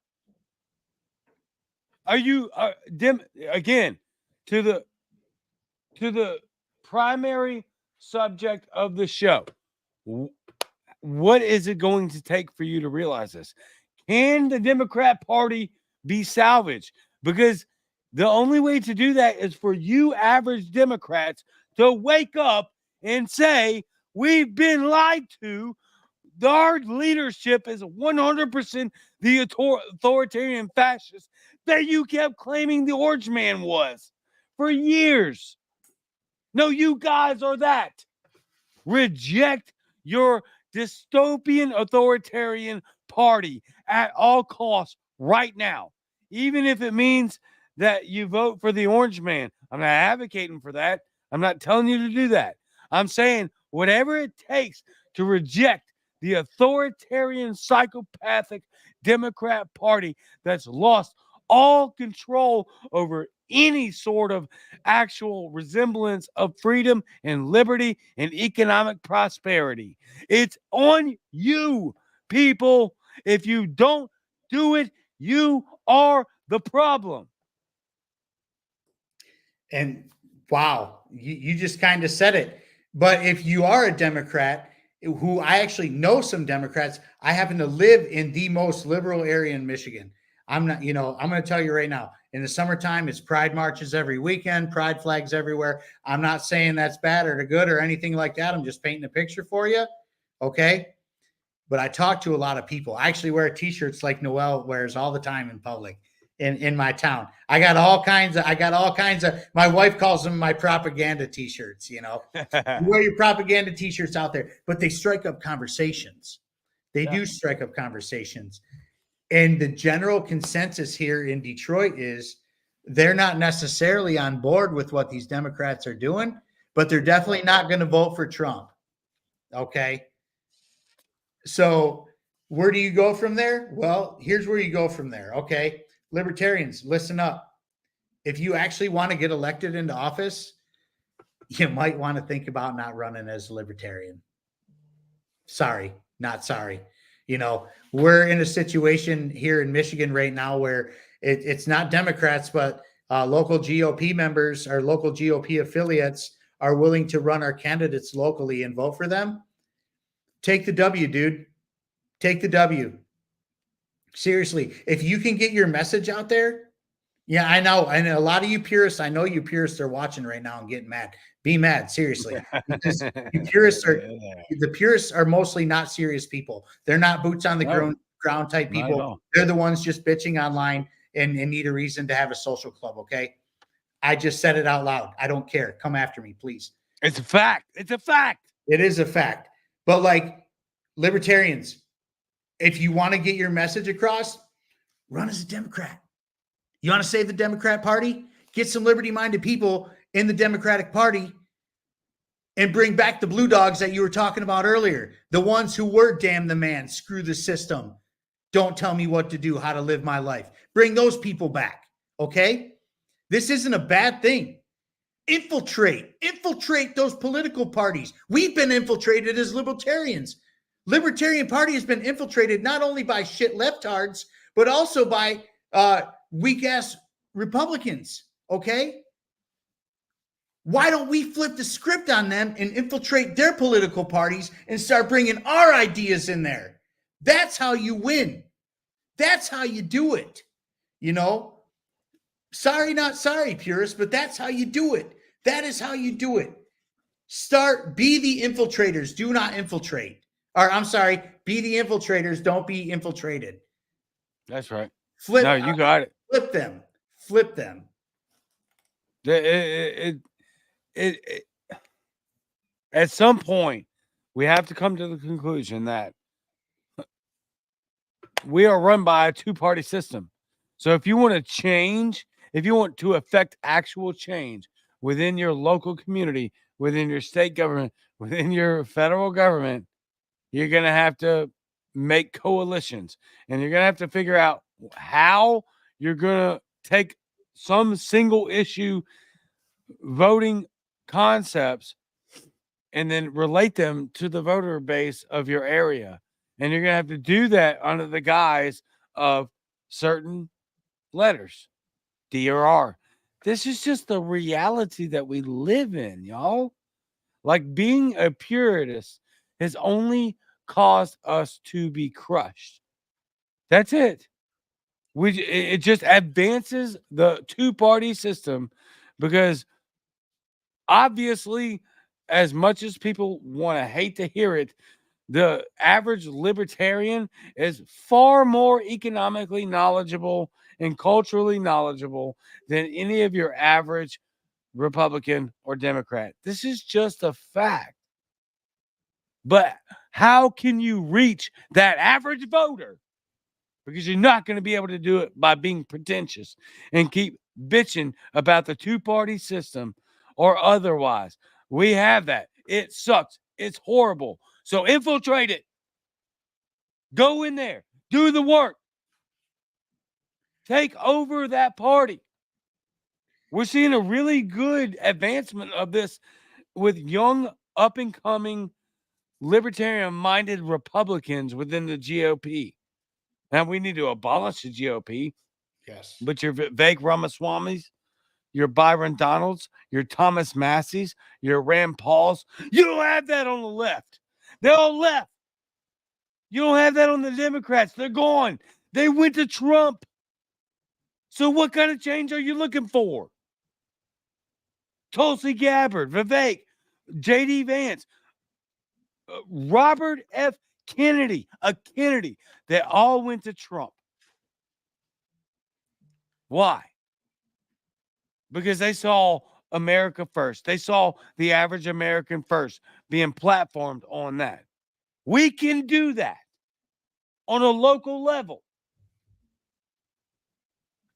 are you again to the primary subject of the show? What is it going to take for you to realize this? Can the Democrat Party be salvaged? Because the only way to do that is for you average Democrats to wake up and say, we've been lied to. Our leadership is 100% the authoritarian fascist that you kept claiming the Orange Man was for years. No, you guys are that. Reject your dystopian authoritarian party at all costs right now, even if it means that you vote for the Orange Man. I'm not advocating for that. I'm not telling you to do that. I'm saying whatever it takes to reject the authoritarian, psychopathic Democrat Party that's lost all control over any sort of actual resemblance of freedom and liberty and economic prosperity. It's on you, people. If you don't do it, you are the problem. And wow, you just kind of said it. But if you are a Democrat, who I actually know some Democrats, I happen to live in the most liberal area in Michigan. I'm not, I'm going to tell you right now, in the summertime, it's pride marches every weekend, pride flags everywhere. I'm not saying that's bad or good or anything like that. I'm just painting a picture for you. Okay. But I talk to a lot of people. I actually wear t-shirts like Noel wears all the time in public in my town. I got all kinds of, my wife calls them my propaganda t-shirts, You wear your propaganda t-shirts out there, but they strike up conversations. They do strike up conversations. And the general consensus here in Detroit is they're not necessarily on board with what these Democrats are doing, but they're definitely not going to vote for Trump. Okay. So where do you go from there? Well, here's where you go from there. Okay. Libertarians, listen up. If you actually want to get elected into office, you might want to think about not running as a libertarian. Sorry, not sorry. You know, we're in a situation here in Michigan right now where it's not Democrats, but local GOP members or local GOP affiliates are willing to run our candidates locally and vote for them. Take the W, dude. Take the W. Seriously, if you can get your message out there, yeah, I know. And a lot of you purists, I know you purists are watching right now and getting mad. Be mad, seriously. Because you purists are the purists are mostly not serious people. They're not boots on the ground type people. They're the ones just bitching online and need a reason to have a social club. Okay. I just said it out loud. I don't care. Come after me, please. It's a fact. It's a fact. It is a fact. But like libertarians, if you want to get your message across, run as a Democrat. You want to save the Democrat Party? Get some liberty-minded people in the Democratic Party and bring back the blue dogs that you were talking about earlier. The ones who were damn the man, screw the system. Don't tell me what to do, how to live my life. Bring those people back, okay? This isn't a bad thing. Infiltrate those political parties. We've been infiltrated as libertarians. Libertarian Party has been infiltrated not only by shit leftards, but also by weak-ass Republicans, okay? Why don't we flip the script on them and infiltrate their political parties and start bringing our ideas in there? That's how you win. That's how you do it, you know? Sorry, not sorry, purists, but that's how you do it. That is how you do it. Be the infiltrators. Do not infiltrate. Or I'm sorry, be the infiltrators. Don't be infiltrated. That's right. You got it. Flip them. At some point, we have to come to the conclusion that we are run by a two-party system. So if you want to change, if you want to affect actual change within your local community, within your state government, within your federal government, you're going to have to make coalitions, and you're going to have to figure out how you're going to take some single issue voting concepts and then relate them to the voter base of your area. And you're going to have to do that under the guise of certain letters, D or R. This is just the reality that we live in, y'all. Like, being a purist has only caused us to be crushed. That's it. It just advances the two-party system, because obviously, as much as people want to hate to hear it, the average libertarian is far more economically knowledgeable and culturally knowledgeable than any of your average Republican or Democrat. This is just a fact. But how can you reach that average voter? Because you're not going to be able to do it by being pretentious and keep bitching about the two-party system or otherwise. We have that. It sucks. It's horrible. So infiltrate it. Go in there. Do the work. Take over that party. We're seeing a really good advancement of this with young, up-and-coming, libertarian-minded Republicans within the GOP. Now, we need to abolish the GOP. Yes. But your Vivek Ramaswamys, your Byron Donalds, your Thomas Masseys, your Rand Pauls, you don't have that on the left. They're all left. You don't have that on the Democrats. They're gone. They went to Trump. So what kind of change are you looking for? Tulsi Gabbard, Vivek, J.D. Vance, Robert F. Kennedy, a Kennedy, they all went to Trump. Why? Because they saw America first. They saw the average American first, being platformed on that. We can do that on a local level.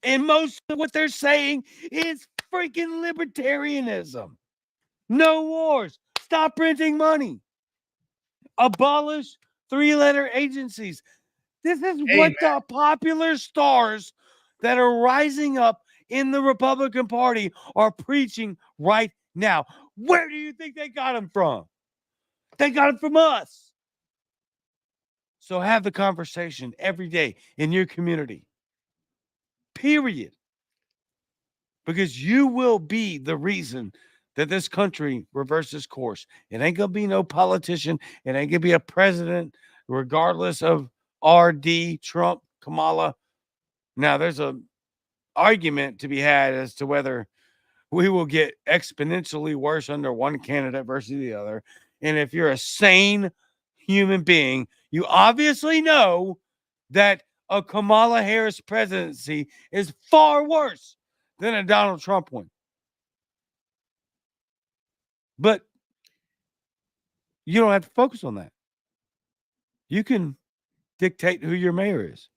And most of what they're saying is freaking libertarianism. No wars. Stop printing money. Abolish three-letter agencies. This is Hey, what the popular stars that are rising up in the Republican Party are preaching right now. Where do you think they got them from? They got them from us. So have the conversation every day in your community. Period. Because you will be the reason that this country reverses course. It ain't going to be no politician. It ain't going to be a president, regardless of RD, Trump, Kamala. Now, there's a argument to be had as to whether we will get exponentially worse under one candidate versus the other. And if you're a sane human being, you obviously know that a Kamala Harris presidency is far worse than a Donald Trump one. But you don't have to focus on that. You can dictate who your mayor is,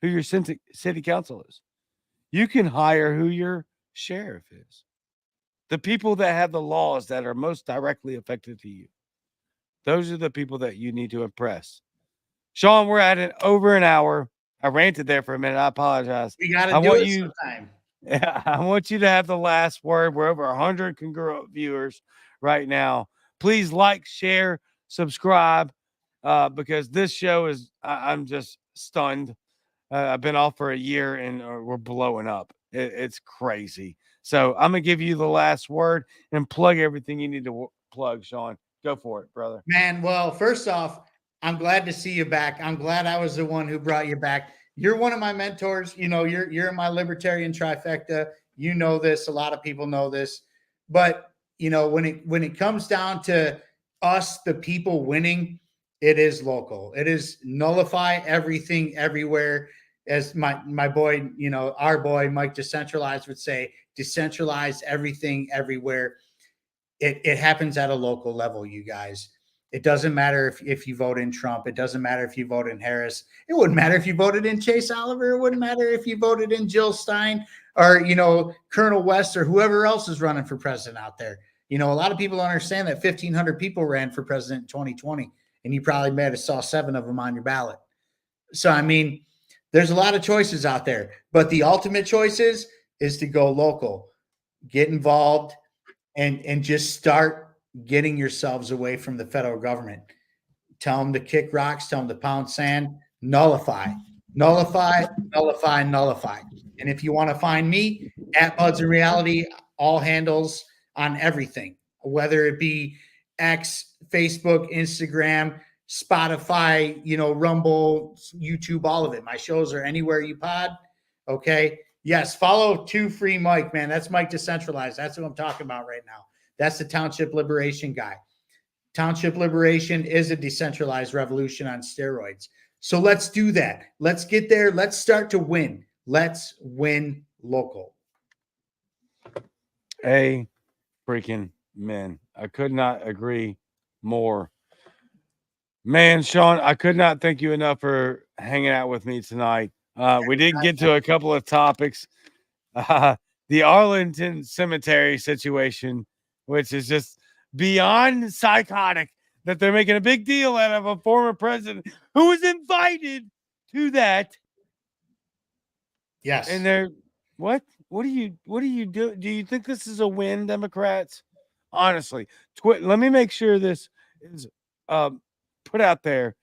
who your city council is. You can hire who your sheriff is. The people that have the laws that are most directly affected to you. Those are the people that you need to impress. Shaun, we're at over an hour. I ranted there for a minute. I apologize. We got I to do want it you, sometime. I want you to have the last word. We're over 100 congruent viewers right now. Please like, share, subscribe, because this show is, I'm just stunned. I've been off for a year and we're blowing up. It's crazy. So I'm going to give you the last word and plug everything you need to plug, Shaun. Go for it, brother. Man, well, first off, I'm glad to see you back. I'm glad I was the one who brought you back. You're one of my mentors. You know, you're my libertarian trifecta. You know this. A lot of people know this. But, you know, when it comes down to us, the people winning, it is local. It is nullify everything everywhere. As my boy, you know, our boy Mike Decentralized would say, decentralize everything everywhere. It happens at a local level, you guys. It doesn't matter if you vote in Trump. It doesn't matter if you vote in Harris. It wouldn't matter if you voted in Chase Oliver. It wouldn't matter if you voted in Jill Stein or, you know, Colonel West or whoever else is running for president out there. You know, a lot of people don't understand that 1,500 people ran for president in 2020, and you probably may have saw 7 of them on your ballot. So, I mean, there's a lot of choices out there, but the ultimate choice is to go local, get involved, and just start getting yourselves away from the federal government. Tell them to kick rocks, tell them to pound sand, nullify, nullify, nullify, nullify. And if you want to find me at Buds in Reality, all handles on everything, whether it be X, Facebook, Instagram, Spotify, you know, Rumble, YouTube, all of it. My shows are anywhere you pod. Okay. Yes, follow 2 Free Mike, man. That's Mike Decentralized. That's what I'm talking about right now. That's the Township Liberation guy. Township Liberation is a decentralized revolution on steroids. So let's do that. Let's get there. Let's start to win. Let's win local. A freaking man. I could not agree more. Man, Shaun, I could not thank you enough for hanging out with me tonight. We did get to a couple of topics. The Arlington Cemetery situation, which is just beyond psychotic that they're making a big deal out of a former president who was invited to that. Yes. And they're what do you do? Do you think this is a win, Democrats? Honestly, let me make sure this is put out there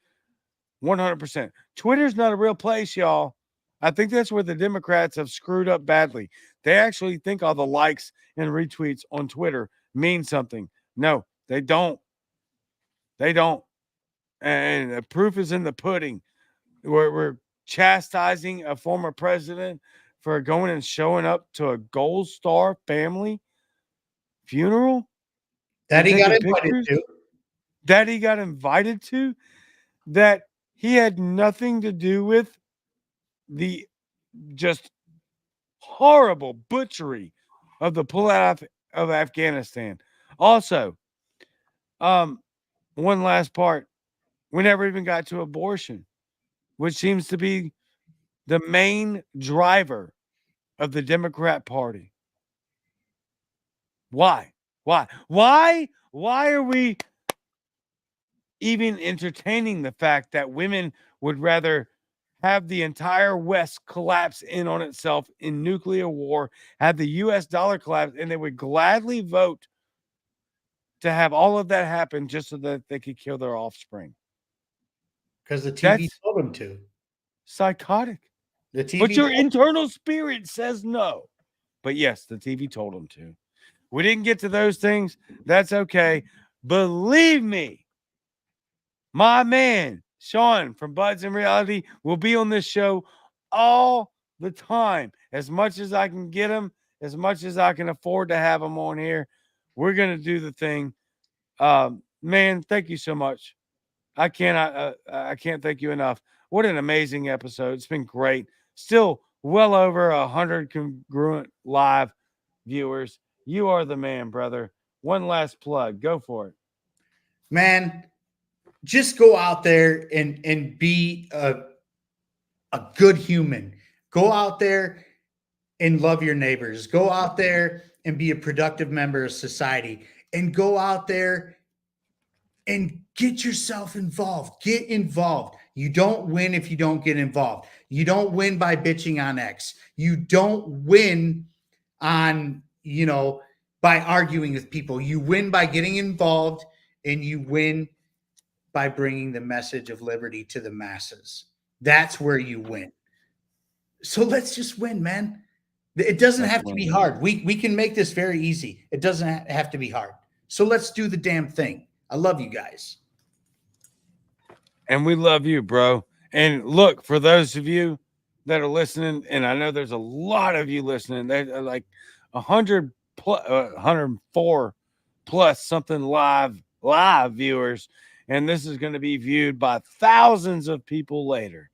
100%. Twitter's not a real place, y'all. I think that's where the Democrats have screwed up badly. They actually think all the likes and retweets on Twitter mean something. No, they don't. They don't. And the proof is in the pudding. We're chastising a former president for going and showing up to a Gold Star family funeral that he got invited pictures, to. that he got invited to, that he had nothing to do with, the just horrible butchery of the pullout of Afghanistan. Also, one last part. We never even got to abortion, which seems to be the main driver of the Democrat Party. Why? Why are we even entertaining the fact that women would rather have the entire West collapse in on itself in nuclear war, have the US dollar collapse, and they would gladly vote to have all of that happen just so that they could kill their offspring. Because the TV That's told them to. psychotic. The TV. But your internal spirit says no. But yes, the TV told them to. We didn't get to those things. That's okay. Believe me, my man, Shaun from Buds in Reality, will be on this show all the time. As much as I can get him, as much as I can afford to have him on here, we're going to do the thing. Man, thank you so much. I can't thank you enough. What an amazing episode. It's been great. Still well over 100 congruent live viewers. You are the man, brother. One last plug. Go for it. Man, just go out there and be a good human. Go out there and love your neighbors. Go out there and be a productive member of society. And go out there and get yourself involved. Get involved. You don't win if you don't get involved. You don't win by bitching on X. You don't win on, by arguing with people. You win by getting involved, and you win by bringing the message of liberty to the masses. That's where you win. So let's just win, man. It doesn't have to be hard. We can make this very easy. It doesn't have to be hard. So let's do the damn thing. I love you guys. And we love you, bro. And look, for those of you that are listening, and I know there's a lot of you listening, they're like 104 plus something live viewers. And this is going to be viewed by thousands of people later.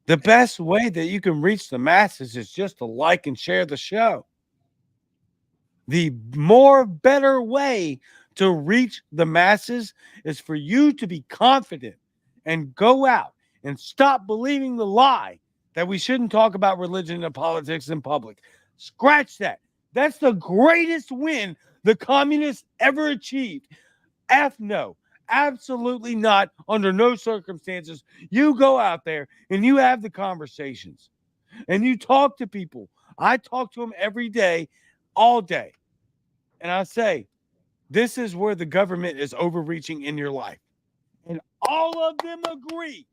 The best way that you can reach the masses is just to like and share the show. The better way to reach the masses is for you to be confident and go out and stop believing the lie that we shouldn't talk about religion and politics in public. Scratch that. That's the greatest win the communists ever achieved. F no. Absolutely not. Under no circumstances. You go out there and you have the conversations and you talk to people. I talk to them every day, all day. And I say, this is where the government is overreaching in your life. And all of them agree.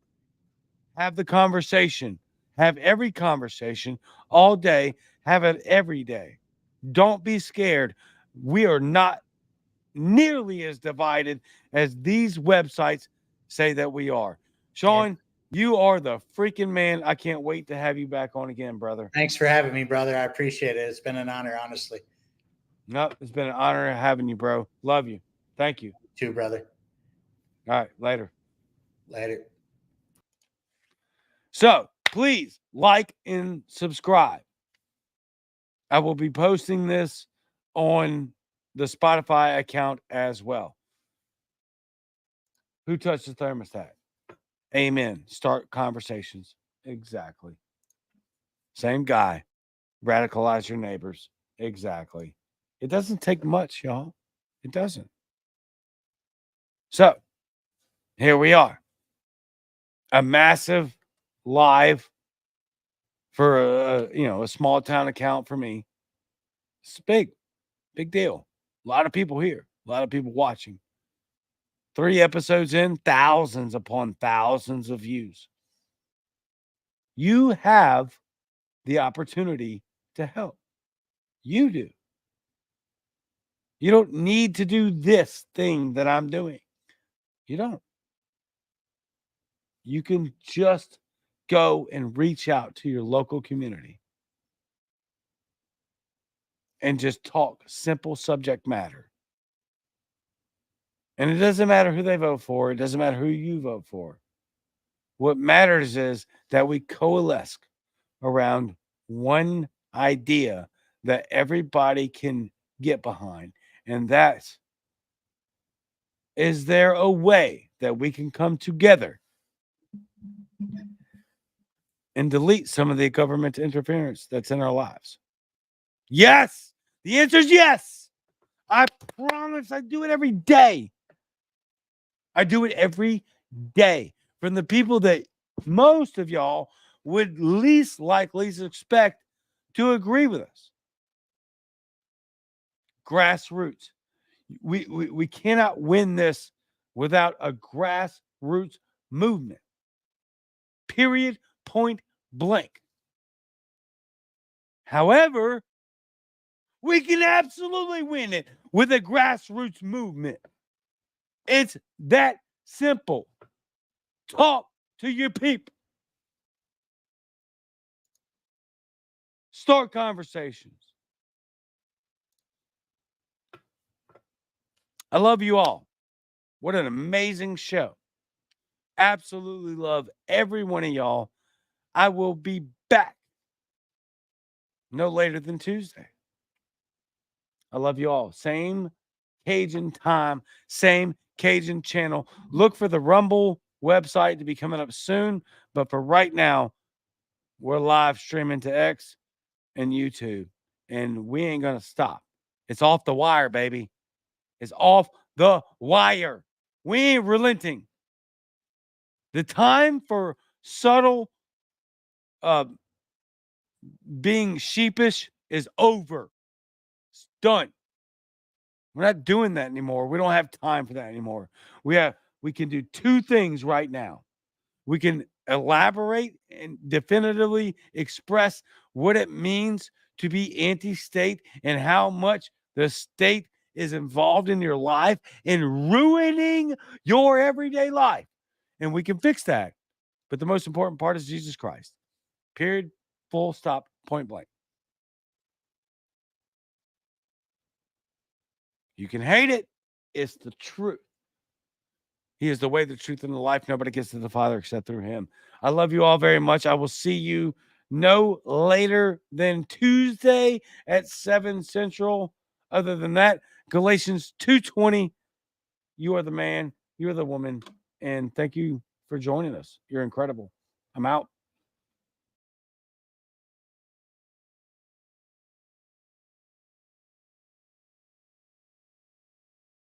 Have the conversation. Have every conversation all day. Have it every day. Don't be scared. We are not nearly as divided as these websites say that we are. Shaun, you are the freaking man. I can't wait to have you back on again, brother. Thanks for having me, brother. I appreciate it. It's been an honor, honestly. No, it's been an honor having you, bro. Love you. Thank you. You too, brother. All right, later. Later. So please like and subscribe. I will be posting this on the Spotify account as well. Who touched the thermostat? Amen. Start conversations. Exactly. Same guy. Radicalize your neighbors. Exactly. It doesn't take much, y'all. It doesn't. So here we are. A massive live for a small town account for me. It's big deal. A lot of people here, a lot of people watching. 3 episodes in, thousands upon thousands of views. You have the opportunity to help. You do. You don't need to do this thing that I'm doing. You don't. You can just go and reach out to your local community and just talk simple subject matter. And it doesn't matter who they vote for. It doesn't matter who you vote for. What matters is that we coalesce around one idea that everybody can get behind. And that's, is there a way that we can come together and delete some of the government interference that's in our lives? Yes. The answer is yes. I promise I do it every day. I do it every day from the people that most of y'all would least likely expect to agree with us. Grassroots. We cannot win this without a grassroots movement. Period. Point blank. However, we can absolutely win it with a grassroots movement. It's that simple. Talk to your people. Start conversations. I love you all. What an amazing show. Absolutely love every one of y'all. I will be back no later than Tuesday. I love you all. Same Cajun time, same Cajun channel. Look for the Rumble website to be coming up soon. But for right now, we're live streaming to X and YouTube, and we ain't going to stop. It's off the wire, baby. It's off the wire. We ain't relenting. The time for subtle being sheepish is over. It's done. We're not doing that anymore. We don't have time for that anymore. We can do two things right now. We can elaborate and definitively express what it means to be anti-state and how much the state is involved in your life and ruining your everyday life. And we can fix that. But the most important part is Jesus Christ. Period. Full stop. Point blank. You can hate it. It's the truth. He is the way, the truth, and the life. Nobody gets to the Father except through him. I love you all very much. I will see you no later than Tuesday at 7 Central. Other than that, Galatians 2:20. You are the man. You are the woman. And thank you for joining us. You're incredible. I'm out.